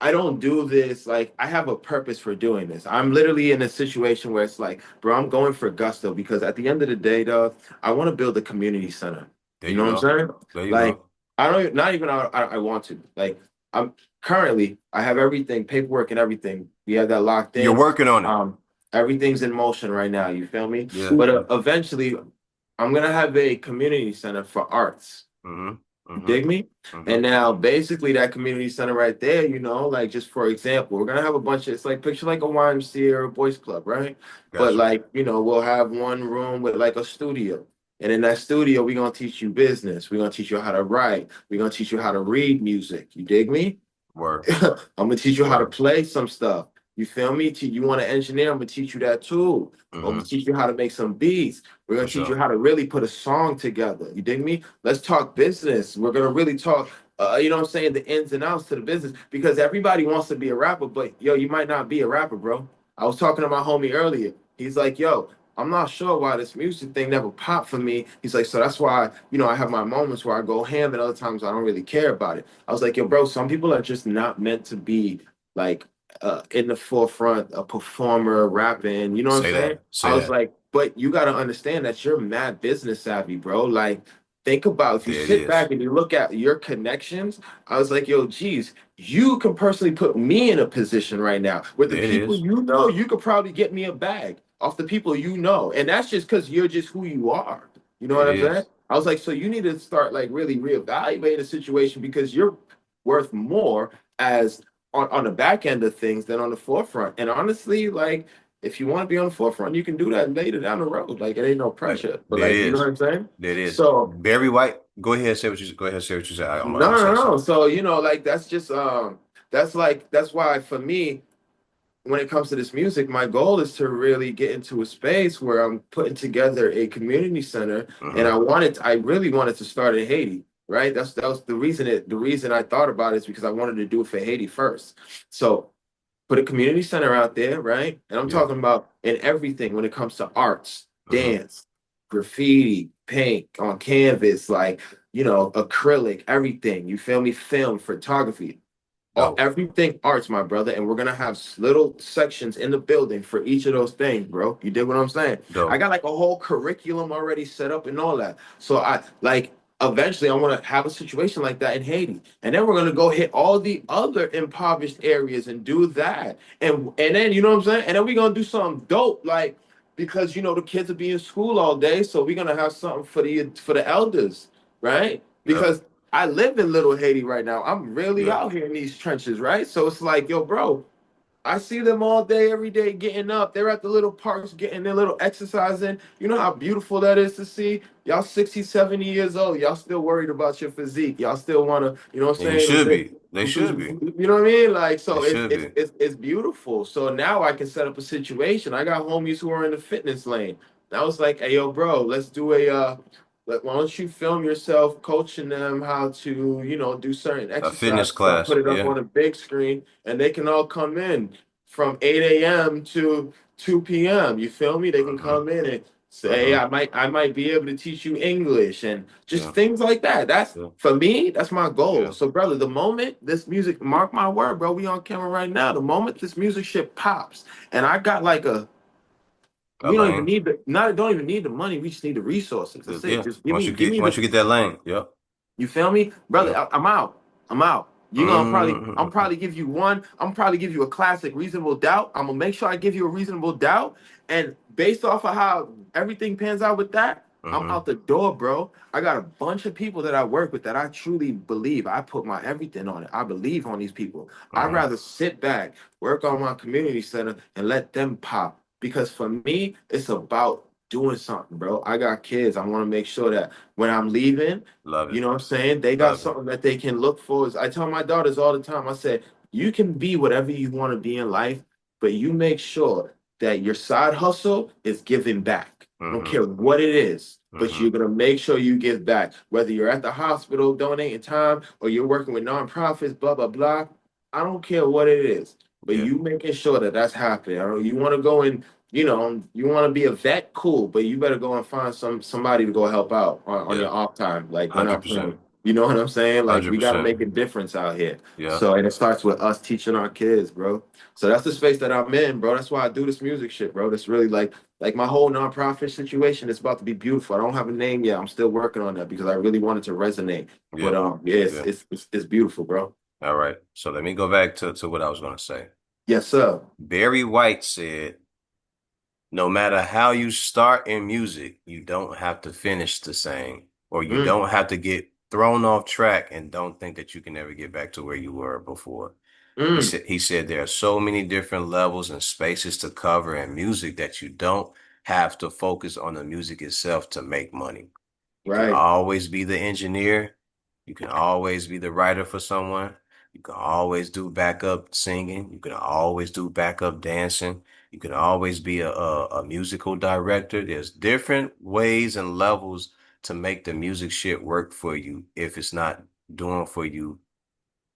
B: I don't do this like I have a purpose for doing this. I'm literally in a situation where it's like, bro, I'm going for gusto because at the end of the day, though, I want to build a community center.
A: There
B: You
A: you
B: know what I'm
A: go.
B: saying?
A: There you
B: Like,
A: go.
B: I don't not even I want to. Like, I'm currently I have everything, paperwork and everything. We have that locked
A: You're
B: in.
A: working on it.
B: Um, everything's in motion right now. You feel me?
A: Yeah.
B: But eventually, I'm gonna have a community center for arts.
A: Mm-hmm.
B: You
A: Mm-hmm.
B: dig me?
A: Mm-hmm.
B: And now basically that community center right there, you know, like just for example, we're gonna have a bunch of it's like picture like a YMCA or a boys club, right? But
A: Got you.
B: like, you know, we'll have one room with like a studio. And in that studio, we're gonna teach you business. We're gonna teach you how to write. We're gonna teach you how to read music. You dig me?
A: Word.
B: I'm gonna teach you how to
A: Word.
B: play some stuff. You feel me? You want to engineer? I'm gonna teach you that too. I'm gonna
A: Mm-hmm.
B: teach you how to make some beats. We're
A: For
B: gonna teach you
A: sure.
B: how to really put a song together. You dig me? Let's talk business. We're gonna really talk. You know what I'm saying? The ins and outs to the business because everybody wants to be a rapper, but yo, you might not be a rapper, bro. I was talking to my homie earlier. He's like, yo, I'm not sure why this music thing never popped for me. He's like, so that's why, you know, I have my moments where I go ham and other times I don't really care about it. I was like, yo, bro, some people are just not meant to be like in the forefront, a performer, rapping. You know what I'm
A: Say
B: saying?
A: that.
B: I
A: Say
B: was
A: that.
B: like, but you got to understand that you're mad business savvy, bro. Like, think about if you
A: There it
B: sit
A: is.
B: back and you look at your connections. I was like, yo, geez, you can personally put me in a position right now with the
A: There it
B: people
A: is.
B: you know. You could probably get me a bag off the people you know, and that's just because you're just who you are. You know
A: It
B: what I'm saying?
A: is.
B: I was like, so you need to start like really reevaluating the situation because you're worth more as on the back end of things than on the forefront. And honestly, like if you want to be on the forefront, you can do that later down the road. Like it ain't no
A: Like
B: pressure. But
A: there it
B: like, you know what
A: is.
B: I'm saying?
A: There it is.
B: So
A: Barry White. Go ahead. Say what you. Go ahead. Say what you say. I'm
B: no,
A: gonna
B: no,
A: say
B: no.
A: something.
B: So, you know, like that's just that's why for me, when it comes to this music, my goal is to really get into a space where I'm putting together a community center, and
A: Mm-hmm.
B: I really wanted to start in Haiti, right? That was the reason I thought about it is because I wanted to do it for Haiti first. So put a community center out there, right? And I'm
A: Yeah.
B: talking about in everything when it comes to arts,
A: Mm-hmm.
B: dance, graffiti, paint on canvas, like you know, acrylic, everything. You feel me? Film, photography,
A: Dope.
B: everything arts, my brother, and we're gonna have little sections in the building for each of those things, bro. You dig what I'm saying? I
A: Dope.
B: got like a whole curriculum already set up and all that. So I like eventually I want to have a situation like that in Haiti, and then we're gonna go hit all the other impoverished areas and do that, and then you know what I'm saying, and then we're gonna do something dope like. Because you know the kids will be in school all day, so we're gonna have something for the elders, right?
A: Yep.
B: Because I live in Little Haiti right now. I'm really
A: Yep.
B: out here in these trenches, right? So it's like, yo, bro, I see them all day, every day getting up. They're at the little parks getting their little exercise in. You know how beautiful that is to see? Y'all 60, 70 years old. Y'all still worried about your physique. Y'all still want to, you know what
A: And
B: I'm
A: you
B: saying?
A: should be. They should be.
B: You know what I mean? Like,
A: They
B: so
A: should be.
B: it's beautiful. So now I can set up a situation. I got homies who are in the fitness lane. And I was like, hey, yo, bro, let's do like, why don't you film yourself coaching them how to, you know, do certain
A: A
B: exercise
A: fitness
B: stuff,
A: class.
B: put it up
A: Yeah.
B: on a big screen, and they can all come in from 8 a.m. to 2 p.m. You feel me? They can
A: Mm-hmm.
B: come in and say,
A: Mm-hmm.
B: I might be able to teach you English and just
A: Yeah.
B: things like that. That's
A: Yeah.
B: for me, that's my goal.
A: Yeah.
B: So, brother, the moment this music, mark my word, bro, we on camera right now. The moment this music shit pops, and I got like we don't even
A: Elaine.
B: need the not don't even need the money. We just need the resources. That's it.
A: Yeah.
B: Just give me
A: Once
B: the
A: you get that lane. Yep.
B: you feel me, brother?
A: Yep.
B: I'm out. I'm out. You're gonna I'm
A: Mm-hmm.
B: probably give you one. I'm probably give you a classic, reasonable doubt. I'm gonna make sure I give you a reasonable doubt, and based off of how everything pans out with that, I'm
A: Mm-hmm.
B: out the door, bro. I got a bunch of people that I work with that I truly believe. I put my everything on it. I believe on these people. I'd
A: Mm-hmm.
B: rather sit back, work on my community center, and let them pop. Because for me, it's about doing something, bro. I got kids. I want to make sure that when I'm leaving,
A: Love
B: you
A: it.
B: know what I'm saying? They got
A: Love it.
B: something that they can look for. I tell my daughters all the time, I said, you can be whatever you want to be in life, but you make sure that your side hustle is giving back. I don't
A: Mm-hmm.
B: care what it is, but
A: Mm-hmm.
B: you're gonna make sure you give back. Whether you're at the hospital donating time or you're working with nonprofits, blah blah blah. I don't care what it is, but
A: Yeah.
B: you making sure that that's happening. I don't, you want to go and you want to be a vet, cool, but you better go and find somebody to go help out on
A: Yeah.
B: your off time, like when I'm
A: 100%.
B: playing. You know what I'm saying? Like we got to
A: 100%.
B: make a difference out here.
A: Yeah.
B: So and it starts with us teaching our kids, bro. So that's the space that I'm in, bro. That's why I do this music shit, bro. That's really like my whole nonprofit situation is about to be beautiful. I don't have a name yet. I'm still working on that because I really want it to resonate. But
A: Yeah.
B: yeah,
A: Yeah.
B: it's beautiful, bro.
A: All right. So let me go back to what I was going to say.
B: Yes, sir.
A: Barry White said, no matter how you start in music, you don't have to finish the same, or you
B: Mm,
A: don't have to get thrown off track and don't think that you can never get back to where you were before.
B: mm,
A: He said there are so many different levels and spaces to cover in music that you don't have to focus on the music itself to make money. You can
B: right.
A: always be the engineer. You can always be the writer for someone. You can always do backup singing. You can always do backup dancing. You can always be a musical director. There's different ways and levels to make the music shit work for you if it's not doing for you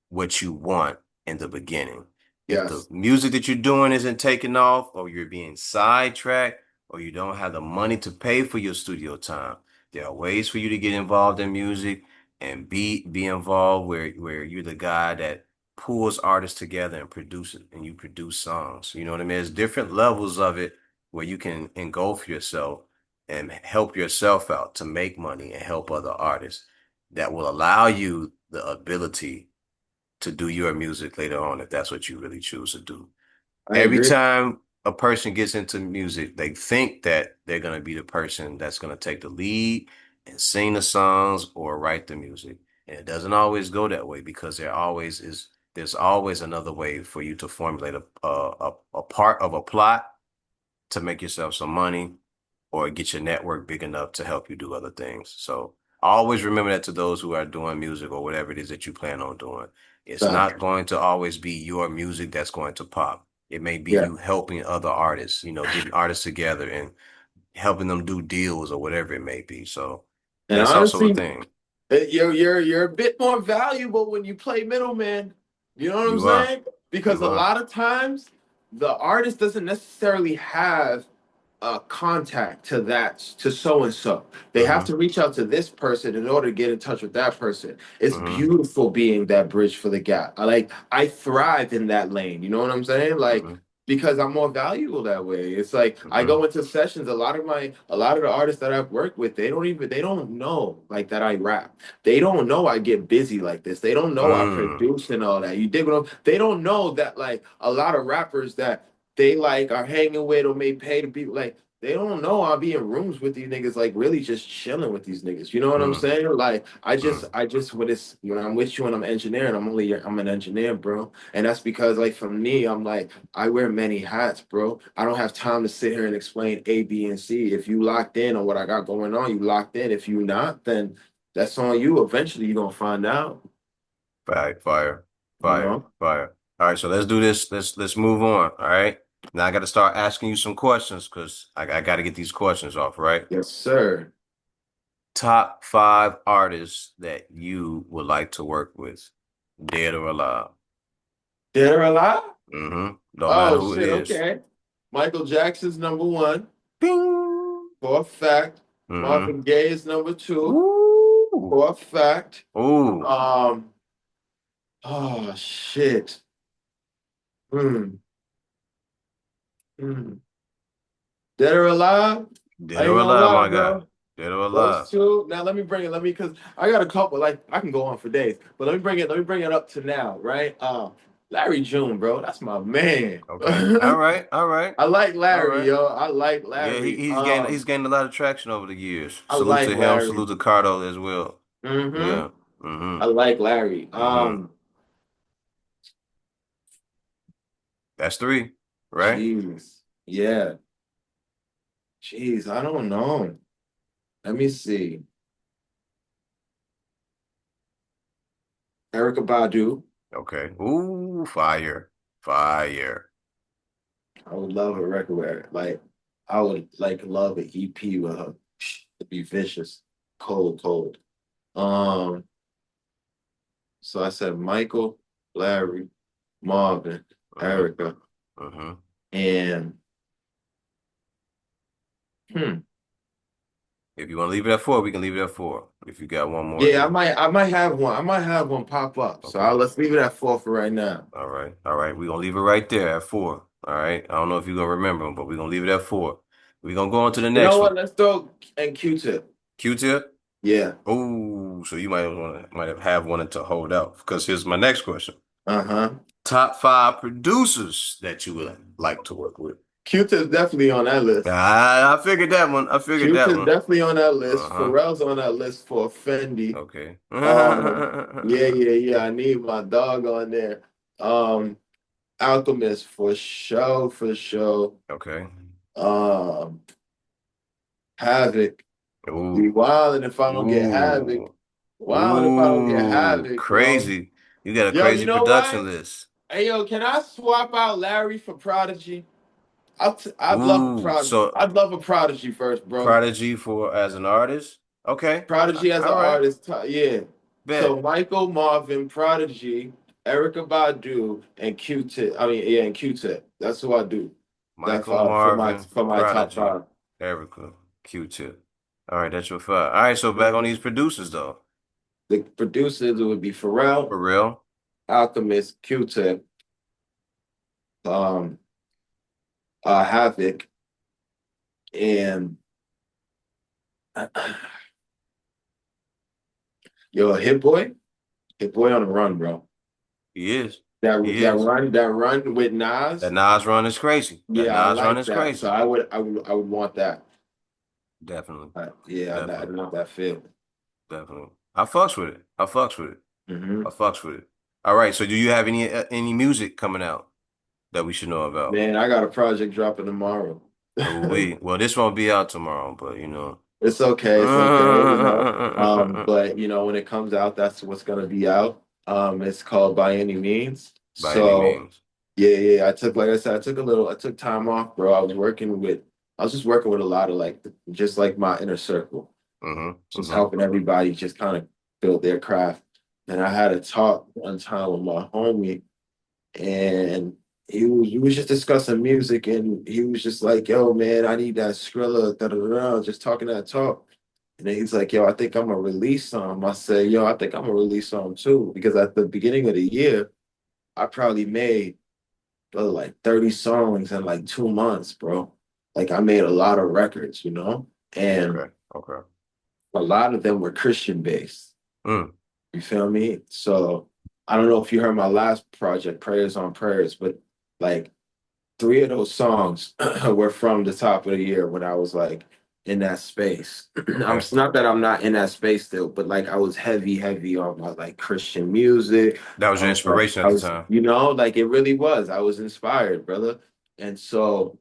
A: what you want in the beginning. If the
B: Yes.
A: music that you're doing isn't taking off, or you're being sidetracked, or you don't have the money to pay for your studio time, there are ways for you to get involved in music and be involved where you're the guy that pulls artists together and produces and you produce songs. You know what I mean? There's different levels of it where you can engulf yourself and help yourself out to make money and help other artists that will allow you the ability to do your music later on if that's what you really choose to do.
B: I
A: Every
B: agree.
A: time a person gets into music, they think that they're going to be the person that's going to take the lead and sing the songs or write the music. And it doesn't always go that way because there's always another way for you to formulate a part of a plot to make yourself some money or get your network big enough to help you do other things. So always remember that to those who are doing music or whatever it is that you plan on doing. It's not
B: Fact.
A: going to always be your music that's going to pop. It may be
B: Yeah.
A: you helping other artists, getting artists together and helping them do deals or whatever it may be. So
B: And
A: that's also a
B: honestly,
A: thing.
B: you're a bit more valuable when you play middleman. You know what I'm
A: You are.
B: saying? Because
A: You
B: a
A: are.
B: lot of times the artist doesn't necessarily have contact to so and so. They have
A: Mm-hmm.
B: to reach out to this person in order to get in touch with that person. It's
A: Mm-hmm.
B: beautiful being that bridge for the gap. I thrive in that lane. You know what I'm saying? Like
A: Mm-hmm.
B: because I'm more valuable that way. It's like I
A: Mm-hmm.
B: go into sessions. A lot of the artists that I've worked with, they don't know like that I rap. They don't know I get busy like this. They don't know I
A: Mm.
B: produce and all that. You dig what they don't know that like a lot of rappers that they like are hanging with or may pay to be like they don't know I'll be in rooms with these niggas like really just chilling with these niggas. You know what I'm
A: Mm.
B: saying? Like
A: Mm.
B: I just when I'm with you and I'm engineering, I'm an engineer, bro. And that's because like for me, I'm like I wear many hats, bro. I don't have time to sit here and explain A, B, and C. If you locked in on what I got going on, you locked in. If you not, then that's on you. Eventually you're gonna find out,
A: Fire,
B: you
A: fire,
B: know?
A: fire. All right, so let's do this. Let's move on. All right. Now I got to start asking you some questions because I got to get these questions off, right?
B: Yes, sir.
A: Top five artists that you would like to work with, dead or alive.
B: Dead or alive?
A: Don't matter
B: Oh
A: who it
B: shit,
A: is.
B: okay. Michael Jackson's number one,
A: Bing.
B: for a fact.
A: Mm-hmm.
B: Marvin Gaye is number two,
A: Ooh.
B: for a fact.
A: Ooh.
B: Um, oh shit. Hmm. Hmm. Dead or alive?
A: Dead
B: I
A: or
B: ain't gonna
A: alive,
B: lie,
A: my guy.
B: bro.
A: Dead or alive.
B: Those two. Now let me bring it. Let me because I got a couple. Like I can go on for days, but let me bring it. Let me bring it up to now, right? Larry June, bro. That's my man.
A: Okay. All right. All right.
B: I like
A: All
B: Larry,
A: right.
B: yo. I like
A: Yeah,
B: Larry.
A: he's gained a lot of traction over the years.
B: I
A: Salute
B: like
A: to him.
B: Larry.
A: Salute to Cardo as well.
B: Mm-hmm.
A: Yeah. Mm-hmm.
B: I like Larry.
A: Mm-hmm. That's three, right?
B: Jeez. Yeah. Jeez, I don't know. Let me see. Erica Badu.
A: Okay. Ooh, fire. Fire.
B: I would love a record where, like, I would like love an EP with her. It'd be vicious, cold, cold. Um, so I said Michael, Larry, Marvin,
A: Mm-hmm.
B: Erica,
A: Mm-hmm.
B: and hmm,
A: If you want to leave it at four, we can leave it at four. If you got one more
B: yeah,
A: there.
B: I might have one. I might have one pop up. So
A: Okay.
B: let's leave it at four for right now.
A: All right. All right. We're gonna leave it right there at four. All right. I don't know if you're gonna remember them, but we're gonna leave it at four. We're gonna go on to the
B: You know
A: next
B: what?
A: one.
B: Let's throw and Q-Tip.
A: Q-tip.
B: Yeah.
A: Oh, so you might have wanted to hold out because here's my next question.
B: Uh-huh.
A: Top five producers that you would like to work with.
B: Q-Tip's definitely on that list.
A: I figured that one. I figured that
B: Q-Tip's
A: one.
B: definitely on that list.
A: Uh-huh.
B: Pharrell's on that list for Fendi.
A: Okay.
B: Yeah, yeah, yeah. I need my dog on there. Um, Alchemist for sure, for sure.
A: Okay.
B: Um, Havoc. Be
A: Ooh.
B: wildin' if I don't get Havoc.
A: Ooh.
B: Wildin' if I don't get
A: Ooh.
B: Havoc, bro.
A: Crazy. You got a
B: Yo, you
A: crazy
B: know
A: production
B: what?
A: list.
B: Hey, yo, can I swap out Larry for Prodigy? I'd love a
A: Ooh.
B: Prodigy.
A: So
B: I'd love a Prodigy first, bro.
A: Prodigy for as an artist. Okay.
B: Prodigy as an
A: All right.
B: artist, yeah. So
A: Bet.
B: Michael Marvin, Prodigy, Erica Badu, and Q-Tip. I mean, yeah, and Q-Tip. That's who I do. That's
A: Michael
B: for
A: Marvin,
B: my top
A: Prodigy,
B: five.
A: Erica, Q-Tip. All right, that's your five. All right, so back on these producers though.
B: The producers would be
A: For
B: Pharrell,
A: real?
B: Alchemist, Q-Tip, um, Havoc, and yo, Hit Boy on the run, bro.
A: He is.
B: That
A: He is.
B: that run with
A: That
B: Nas.
A: Nas run is crazy. That
B: Yeah, I
A: Nas run
B: like
A: is
B: that. So
A: crazy.
B: I would want that.
A: Definitely.
B: Yeah, I
A: Definitely.
B: want that feel.
A: Definitely. I fucks with it. I fucks with it. I
B: Hmm.
A: fucks with it. All right, so do you have any music coming out that we should know about?
B: Man, I got a project dropping tomorrow.
A: Oh, well, this won't be out tomorrow, but you know.
B: It's okay, it's okay, you know. But you know, when it comes out, that's what's gonna be out. It's called By Any Means.
A: By any
B: So
A: means.
B: yeah, yeah. Like I said, I took time off, bro. I was just working with a lot of like just like my inner circle,
A: Mm-hmm.
B: just
A: Mm-hmm.
B: helping everybody just kind of build their craft. And I had a talk one time with my homie, and he was just discussing music, and he was just like, "Yo, man, I need that Skrilla, da da da," just talking that talk. And then he's like, "Yo, I think I'm gonna release some." I said, "Yo, I think I'm gonna release some too," because at the beginning of the year, I probably made like 30 songs in like 2 months, bro. Like I made a lot of records, you know, and
A: Okay. Okay.
B: a lot of them were Christian based.
A: Mm.
B: You feel me? So I don't know if you heard my last project, Prayers on Prayers, but like three of those songs were from the top of the year when I was like in that space. I'm
A: Okay.
B: it's not that I'm not in that space still, but like I was heavy, heavy on my like Christian music.
A: That was your inspiration
B: I
A: at the
B: was,
A: time.
B: you know, like it really was. I was inspired, brother. And so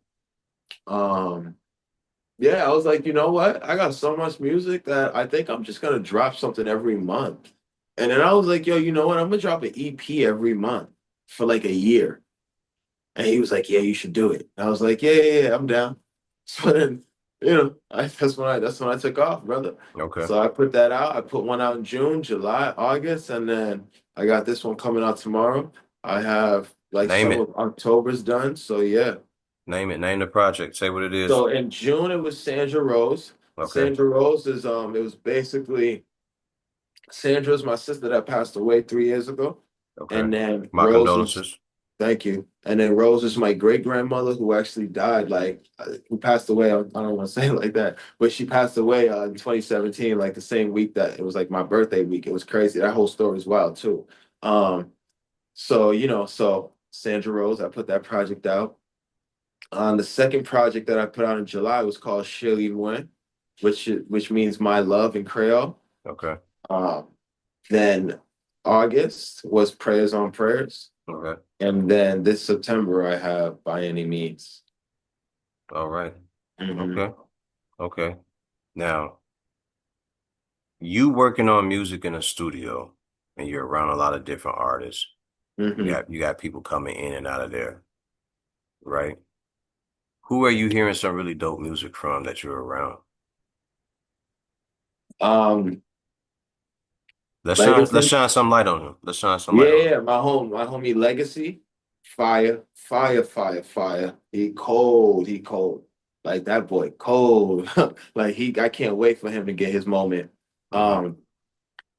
B: um yeah, I was like, you know what? I got so much music that I think I'm just gonna drop something every month. And then I was like, yo, you know what? I'm gonna drop an EP every month for like a year. And he was like, yeah, you should do it. And I was like, yeah, yeah, yeah, I'm down. So then, you know, that's when I took off, brother.
A: Okay.
B: So I put that out. I put one out in June, July, August, and then I got this one coming out tomorrow. I have like
A: Name
B: some
A: it.
B: of October's done. So yeah.
A: Name it. Name the project. Say what it is.
B: So in June it was Sandra Rose.
A: Okay.
B: Sandra Rose is it was basically Sandra's my sister that passed away 3 years ago.
A: Okay.
B: And then
A: My
B: Rose is
A: condolences.
B: thank you. And then Rose is my great grandmother who actually died, like who passed away. I don't want to say it like that, but she passed away in 2017, like the same week that it was like my birthday week. It was crazy. That whole story is wild too. Um, So, so Sandra Rose, I put that project out. The second project that I put out in July was called Shirley Win, which means my love in Creole.
A: Okay.
B: Um, then August was Prayers on Prayers.
A: Okay.
B: And then this September I have By Any Means.
A: All right.
B: Hmm.
A: Okay. Okay. Now, you working on music in a studio and you're around a lot of different artists.
B: Hmm.
A: You got people coming in and out of there, right? Who are you hearing some really dope music from that you're around?
B: Um,
A: Let's
B: Legacy.
A: shine some light on him. Let's shine some
B: Yeah,
A: light on
B: yeah,
A: him.
B: yeah. My homie Legacy. Fire, fire, fire, fire. He cold, he cold. Like that boy, cold. Like I can't wait for him to get his moment.
A: Hmm.
B: Um,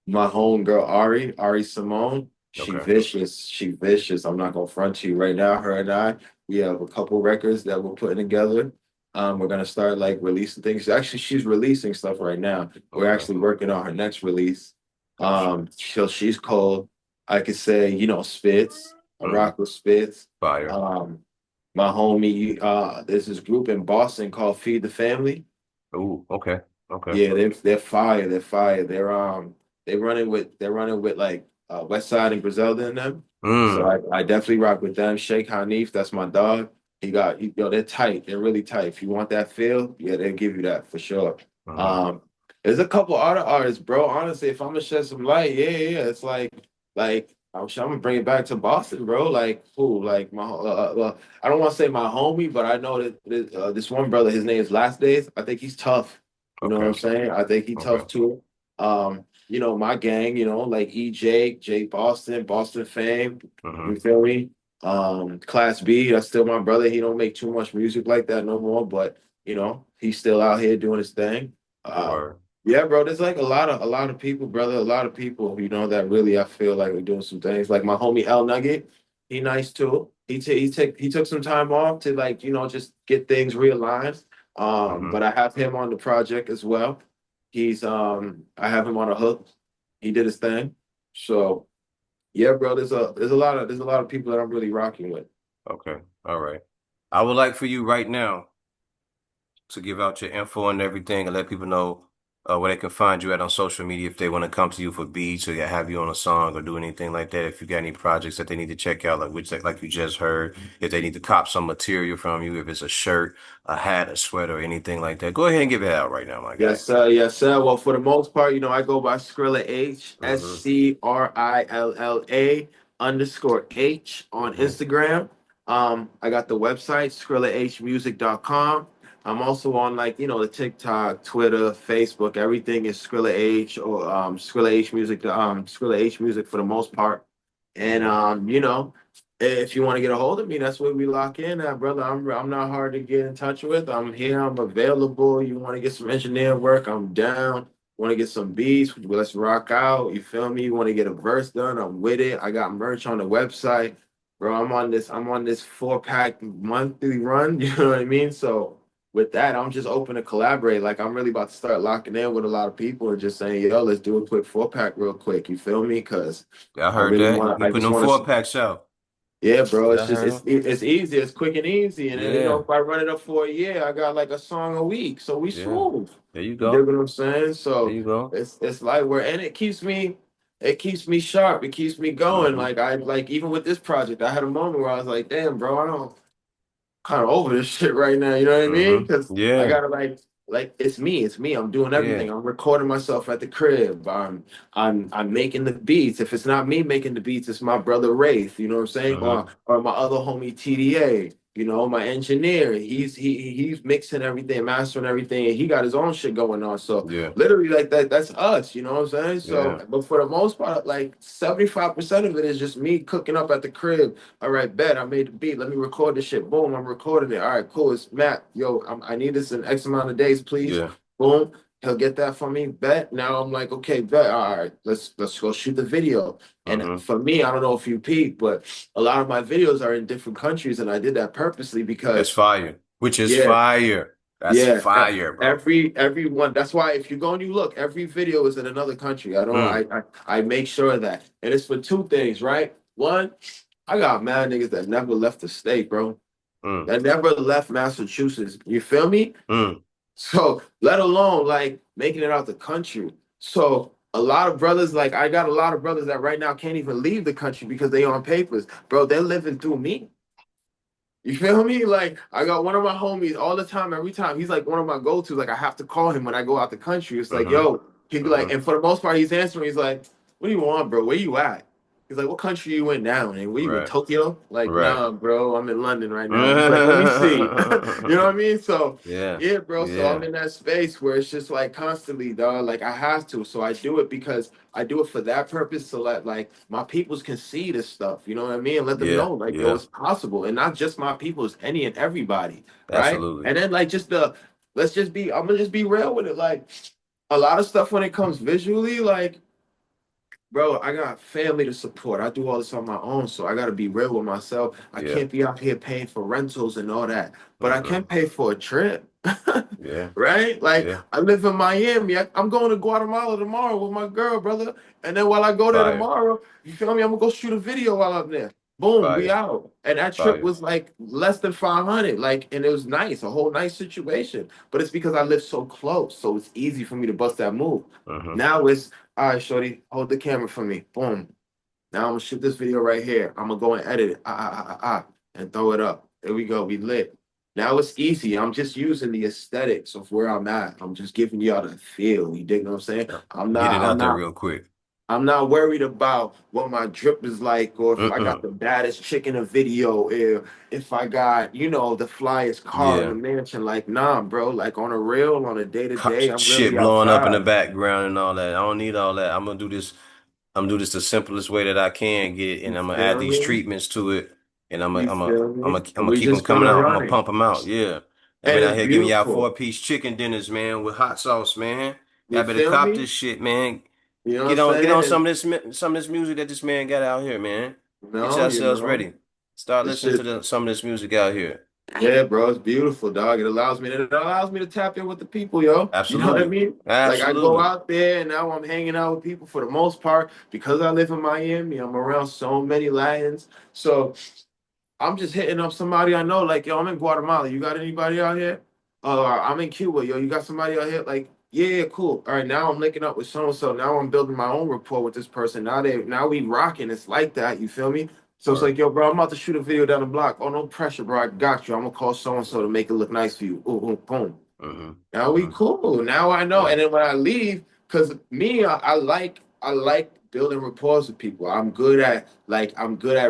B: my homegirl Ari Simone,
A: Okay.
B: she vicious. I'm not gonna front you right now. Her and I, we have a couple records that we're putting together. We're gonna start like releasing things. Actually, she's releasing stuff right now. We're
A: Okay.
B: actually working on her next release.
A: Gotcha.
B: She's cold. I could say, Spitz. I
A: Hmm.
B: rock with Spitz.
A: Fire.
B: Um, my homie, there's this group in Boston called Feed the Family.
A: Ooh, okay. Okay.
B: Yeah, they're fire. They're fire. They're running with like West Side and Griselda in them. So
A: Mm.
B: I definitely rock with them. Sheikh Hanif, that's my dog. They're tight. They're really tight. If you want that feel, yeah, they'll give you that for sure.
A: Hmm.
B: Um, there's a couple other artists, bro. Honestly, if I'm gonna shed some light, yeah, yeah, yeah. It's like I'm gonna bring it back to Boston, bro. Like who? Like well, I don't want to say my homie, but I know that this one brother, his name is Last Days. I think he's tough. You know what I'm
A: Okay.
B: saying? I think he
A: Okay.
B: tough too. My gang, like EJ, Jake Boston, Boston fame.
A: Hmm.
B: You feel me? Class B, that's still my brother. He don't make too much music like that no more, but he's still out here doing his thing. Um,
A: Word.
B: yeah, bro, there's like a lot of people, brother, a lot of people, that really I feel like we're doing some things. Like my homie L Nugget, he nice too. He took some time off to like, just get things realigned.
A: Hmm.
B: But I have him on the project as well. I have him on a hook. He did his thing. So yeah, bro, there's a lot of people that I'm really rocking with.
A: Okay. All right. I would like for you right now to give out your info and everything and let people know where they can find you at on social media if they want to come to you for beats or have you on a song or do anything like that. If you got any projects that they need to check out, like you just heard, if they need to cop some material from you, if it's a shirt, a hat, a sweater, or anything like that, go ahead and give it out right now, my guy.
B: Yes, sir. Yes, sir. Well, for the most part, I go by Scrilla H,
A: Mm-hmm.
B: SCRILLA_H on
A: Mm-hmm.
B: Instagram. I got the website, ScrillaHmusic.com. I'm also on like, the TikTok, Twitter, Facebook, everything is Scrilla H or Scrilla H Music, Scrilla H Music for the most part. And
A: Mm-hmm.
B: if you want to get a hold of me, that's where we lock in at, brother. I'm not hard to get in touch with. I'm here. I'm available. You want to get some engineer work? I'm down. Want to get some beats? Let's rock out. You feel me? You want to get a verse done? I'm with it. I got merch on the website, bro. I'm on this 4-pack monthly run. You know what I mean? So with that, I'm just open to collaborate. Like I'm really about to start locking in with a lot of people and just saying, yo, let's do a quick 4-pack real quick. You feel me? Because
A: I heard that. You
B: I
A: putting
B: just
A: them
B: want
A: four
B: to.
A: packs out.
B: Yeah, bro.
A: Yeah,
B: It's
A: I
B: just
A: heard
B: it's
A: them.
B: it's easy. It's quick and easy. And then
A: Yeah.
B: if I run it up for a year, I got like a song a week, so we
A: Yeah.
B: smooth.
A: There you
B: You dig
A: go.
B: what I'm saying?
A: There
B: So
A: you go.
B: it's like where and it keeps me sharp. It keeps me going.
A: Mm-hmm.
B: Like I like even with this project, I had a moment where I was like, damn, bro, I don't kind of over this shit right now. You know what I mean? Because
A: Mm-hmm.
B: I
A: Yeah.
B: gotta like it's me. I'm doing
A: Yeah.
B: everything. I'm recording myself at the crib. I'm making the beats. If it's not me making the beats, it's my brother Wraith. You know what I'm saying? Or
A: Mm-hmm.
B: or my other homie TDA. My engineer. He's mixing everything, mastering everything, and he got his own shit going on. So
A: Yeah.
B: literally like that. That's us. You know what I'm saying?
A: Yeah.
B: So, but for the most part, like 75% of it is just me cooking up at the crib. All right, bet I made the beat. Let me record this shit. Boom, I'm recording it. All right, cool. It's Matt. Yo, I need this in X amount of days, please.
A: Yeah.
B: Boom. He'll get that for me. Bet. Now I'm like, okay, bet. All right, let's go shoot the video. And
A: Mm-hmm.
B: for me, I don't know if you peep, but a lot of my videos are in different countries, and I did that purposely
A: That's
B: because,
A: fire. Which is
B: yeah,
A: fire. That's
B: yeah.
A: fire, bro.
B: Everyone. That's why if you go and you look, every video is in another country. I don't.
A: Mm.
B: I make sure of that, and it's for two things, right? One, I got mad niggas that never left the state, bro.
A: Mm,
B: That never left Massachusetts. You feel me?
A: mm,
B: So let alone like making it out the country. So a lot of brothers, like I got a lot of brothers that right now can't even leave the country because they on papers. Bro, they're living through me. You feel me? Like I got one of my homies all the time, every time. He's like one of my go-tos. Like I have to call him when I go out the country. It's like,
A: mm-hmm,
B: yo, he'd be like,
A: mm-hmm.
B: and for the most part, he's answering. He's like, what do you want, bro? Where you at? He's like, what country you in now? And where you in
A: Right,
B: Tokyo? Like,
A: right.
B: nah, bro, I'm in London right now. He's like, let me see. You know what I mean? So
A: Yeah,
B: yeah, bro. So I'm
A: yeah,
B: in that space where it's just like constantly, dog. Like I have to. So I do it because I do it for that purpose so that like my peoples can see this stuff. You know what I mean? And let them
A: yeah,
B: know, like, yo,
A: yeah.
B: it's possible. And not just my peoples, any and everybody. Right.
A: Absolutely.
B: And then like just the let's just be, I'm gonna just be real with it. Like a lot of stuff when it comes visually, like bro, I got family to support. I do all this on my own, so I got to be real with myself. I
A: Yeah.
B: can't be out here paying for rentals and all that, but I
A: Mm-hmm.
B: can pay for a trip.
A: Yeah,
B: Right? Like
A: yeah.
B: I live in Miami. I'm going to Guatemala tomorrow with my girl, brother. And then while I go there
A: Fire,
B: tomorrow, you feel me? I'm gonna go shoot a video while I'm there. Boom, we
A: fire,
B: out. And that trip
A: fire.
B: was like less than 500. Like, and it was nice, a whole nice situation. But it's because I live so close, so it's easy for me to bust that move.
A: Mm-hmm.
B: Now it's all right, shorty, hold the camera for me. Boom. Now I'm gonna shoot this video right here. I'm gonna go and edit it, and throw it up. There we go. We lit. Now it's easy. I'm just using the aesthetics of where I'm at. I'm just giving y'all the feel. You dig what I'm saying?
A: Yeah.
B: I'm
A: Get
B: not.
A: it
B: I'm
A: out there
B: not.
A: real quick.
B: I'm not worried about what my drip is like, or if I got
A: Mm-mm.
B: the baddest chick in a video, if I got, the flyest car in the
A: Yeah.
B: mansion. Like, nah, bro. Like on a real, on a day to day, I'm
A: Shit
B: really
A: blowing up in the
B: outside.
A: background and all that. I don't need all that. I'm gonna do this the simplest way that I can get it,
B: You
A: and I'm gonna add
B: feel
A: these
B: me?
A: treatments to it, and
B: You feel me?
A: I'm
B: And
A: gonna
B: we
A: keep them
B: just
A: coming
B: gonna
A: out. I'm
B: run
A: gonna
B: it.
A: pump them out. Yeah. I've
B: And
A: been
B: it's
A: out here giving y'all
B: beautiful.
A: 4-piece chicken dinners, man, with hot sauce, man. Y'all
B: You
A: better
B: feel
A: cop
B: me?
A: this shit, man.
B: You know what I'm
A: Get on
B: saying?
A: some of this music that this man got out here, man. Get
B: No,
A: yourselves ready. Start
B: this
A: listening to
B: shit.
A: some of this music out here.
B: Yeah, bro, it's beautiful, dog. It allows me to tap in with the people, yo. You know what I
A: Absolutely.
B: mean? Like I go
A: Absolutely.
B: out there and now I'm hanging out with people for the most part because I live in Miami. I'm around so many Latins. So I'm just hitting up somebody I know, like, yo, I'm in Guatemala. You got anybody out here? I'm in Cuba, yo. You got somebody out here? Like, yeah, yeah, cool. All right, now I'm linking up with so and so. Now I'm building my own rapport with this person. Now we rocking. It's like that. You feel me? So it's
A: Word.
B: like, yo, bro, I'm about to shoot a video down the block. Oh, no pressure, bro. I got you. I'm gonna call so and so to make it look nice for you. Ooh, ooh, boom.
A: Mm-hmm.
B: Now we
A: Mm-hmm.
B: cool. Now I know.
A: Yeah.
B: And then when I leave, because me, I like building rapport with people. I'm good at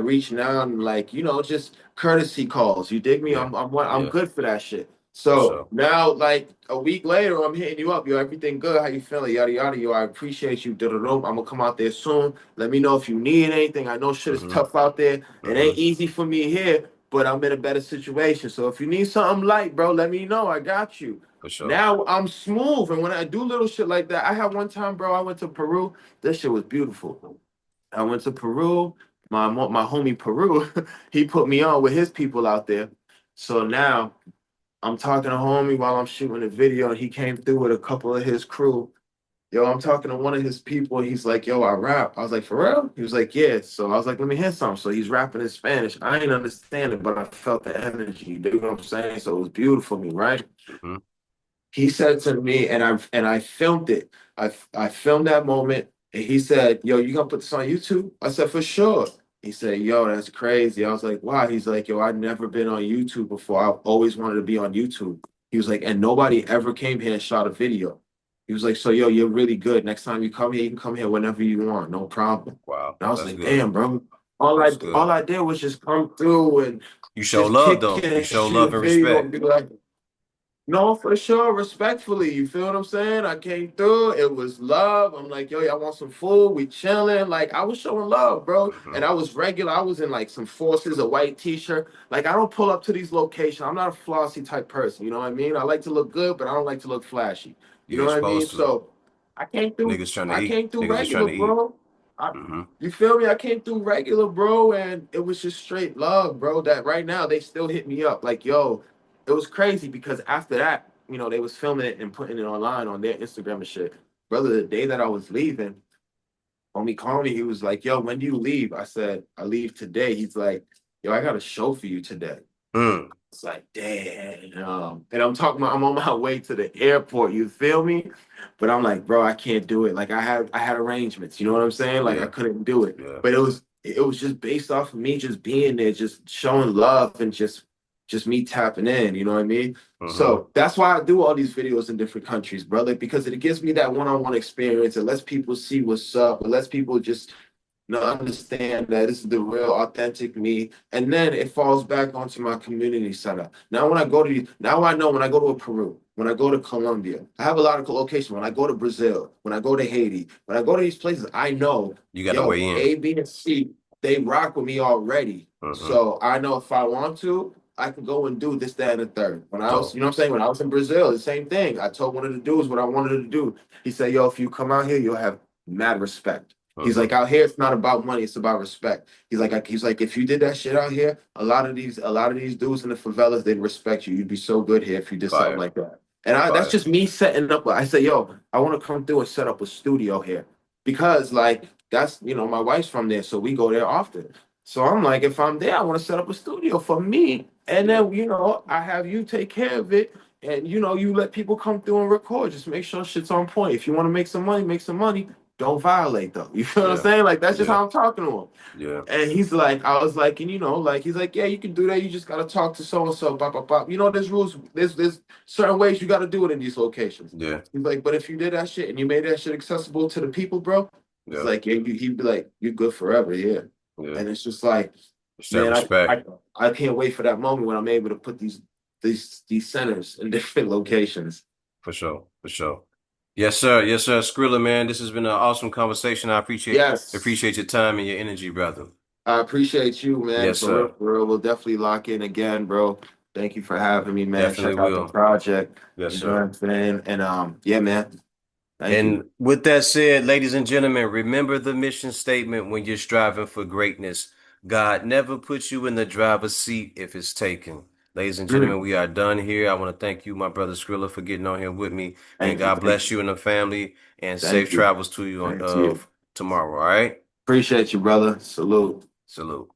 B: reaching out and like, just courtesy calls. You dig me?
A: Yeah.
B: I'm
A: Yeah.
B: good for that shit.
A: For
B: So
A: sure.
B: now, like a week later, I'm hitting you up. Yo, everything good? How you feeling? Yada yada. Yo, I appreciate you. I'm gonna come out there soon. Let me know if you need anything. I know shit is
A: Mm-hmm.
B: tough out there. It
A: Mm-hmm.
B: ain't easy for me here, but I'm in a better situation. So if you need something light, bro, let me know. I got you.
A: For sure.
B: Now I'm smooth, and when I do little shit like that, I had one time, bro. I went to Peru. This shit was beautiful. I went to Peru. My homie Peru, he put me on with his people out there. So now I'm talking to homie while I'm shooting the video, and he came through with a couple of his crew. Yo, I'm talking to one of his people. He's like, yo, I rap. I was like, for real? He was like, yeah. So I was like, let me hear some. So he's rapping in Spanish. I ain't understand it, but I felt the energy. You know what I'm saying? So it was beautiful for me, right?
A: Mm-hmm.
B: He said to me, and I filmed it. I filmed that moment, and he said, "Yo, you gonna put this on YouTube?" I said, "For sure." He said, "Yo, that's crazy." I was like, "Why?" He's like, "Yo, I've never been on YouTube before. I've always wanted to be on YouTube." He was like, "And nobody ever came here and shot a video." He was like, "So, yo, you're really good. Next time you come here, you can come here whenever you want, no problem."
A: Wow.
B: And I was
A: That's
B: like,
A: good.
B: "Damn, bro." All I
A: That's
B: all
A: good.
B: I did was just come through and
A: You show
B: just
A: love
B: kick
A: though. You
B: it and
A: show
B: shoot a
A: love and
B: video and
A: respect.
B: be like, no, for sure, respectfully. You feel what I'm saying? I came through. It was love. I'm like, yo, y'all want some food? We chilling. Like, I was showing love, bro.
A: Mm-hmm.
B: And I was regular. I was in like some forces, a white t-shirt. Like, I don't pull up to these locations. I'm not a flossy type person. You know what I mean? I like to look good, but I don't like to look flashy. You
A: You
B: know
A: ain't
B: what I mean?
A: supposed to.
B: So I came through.
A: Niggas trying to
B: I
A: eat.
B: came through
A: Niggas just trying
B: regular,
A: to eat.
B: bro. I,
A: Mm-hmm.
B: you feel me? I came through regular, bro, and it was just straight love, bro. That right now they still hit me up. Like, yo, it was crazy because after that, they was filming it and putting it online on their Instagram and shit. Brother, the day that I was leaving, homie called me. He was like, "Yo, when do you leave?" I said, "I leave today." He's like, "Yo, I got a show for you today."
A: Mm.
B: It's like, damn. And I'm talking about I'm on my way to the airport, you feel me? But I'm like, bro, I can't do it. Like I had arrangements, you know what I'm saying? Like I
A: Yeah.
B: couldn't do it.
A: Yeah.
B: But it was just based off of me just being there, just showing love and just me tapping in, you know what I mean?
A: Mm-hmm.
B: So that's why I do all these videos in different countries, brother, because it gives me that one-on-one experience. It lets people see what's up. It lets people just understand that this is the real authentic me. And then it falls back onto my community center. Now when I go to now I know when I go to Peru, when I go to Colombia, I have a lot of locations. When I go to Brazil, when I go to Haiti, when I go to these places, I know,
A: You got to
B: yo,
A: weigh in.
B: A, B, and C, they rock with me already.
A: Mm-hmm.
B: So I know if I want to, I can go and do this, that, and the third. When I was,
A: So,
B: you know what I'm saying? When I was in Brazil, the same thing. I told one of the dudes what I wanted to do. He said, yo, if you come out here, you'll have mad respect. He's
A: mm-hmm.
B: like, out here, it's not about money, it's about respect. He's like, if you did that shit out here, a lot of these dudes in the favelas, they'd respect you. You'd be so good here if you did something
A: Fire.
B: like that. That's
A: Fire.
B: just me setting up. I say, yo, I want to come through and set up a studio here because, like, that's my wife's from there, so we go there often. So I'm like, if I'm there, I want to set up a studio for me, and
A: Yeah.
B: then I have you take care of it, and you let people come through and record. Just make sure shit's on point. If you want to make some money, make some money. Don't violate though. You feel what I'm
A: Yeah.
B: saying? Like that's just
A: Yeah.
B: how I'm talking to him.
A: Yeah.
B: And he's like, I was like, and like he's like, yeah, you can do that. You just gotta talk to so and so, blah blah blah. There's rules. There's certain ways you gotta do it in these locations.
A: Yeah.
B: He's like, but if you did that shit and you made that shit accessible to the people, bro, it's
A: Yeah.
B: like, yeah, he'd be like, you're good forever, yeah.
A: Yeah.
B: And it's just like,
A: It's that
B: man, I
A: respect.
B: I, I can't wait for that moment when I'm able to put these centers in different locations.
A: For sure. For sure. Yes, sir. Yes, sir. Skrilla, man, this has been an awesome conversation. I
B: Yes.
A: appreciate your time and your energy, brother.
B: I appreciate you, man.
A: Yes,
B: For real,
A: sir.
B: for real. We'll definitely lock in again, bro. Thank you for having me, man.
A: Definitely
B: Check out the
A: will.
B: project.
A: Yes,
B: You know what
A: sir.
B: I'm saying? And yeah, man. Thank you.
A: And with that said, ladies and gentlemen, remember the mission statement when you're striving for greatness. God never puts you in the driver's seat if it's taken. Ladies and gentlemen,
B: Mm.
A: we are done here. I want to thank you, my brother Skrilla, for getting on here with me. Man,
B: Thank you.
A: God
B: Thank
A: bless
B: you.
A: you and the family and safe
B: Thank you.
A: travels to you on
B: Thank you.
A: tomorrow. All right?
B: Appreciate you, brother. Salute.
A: Salute.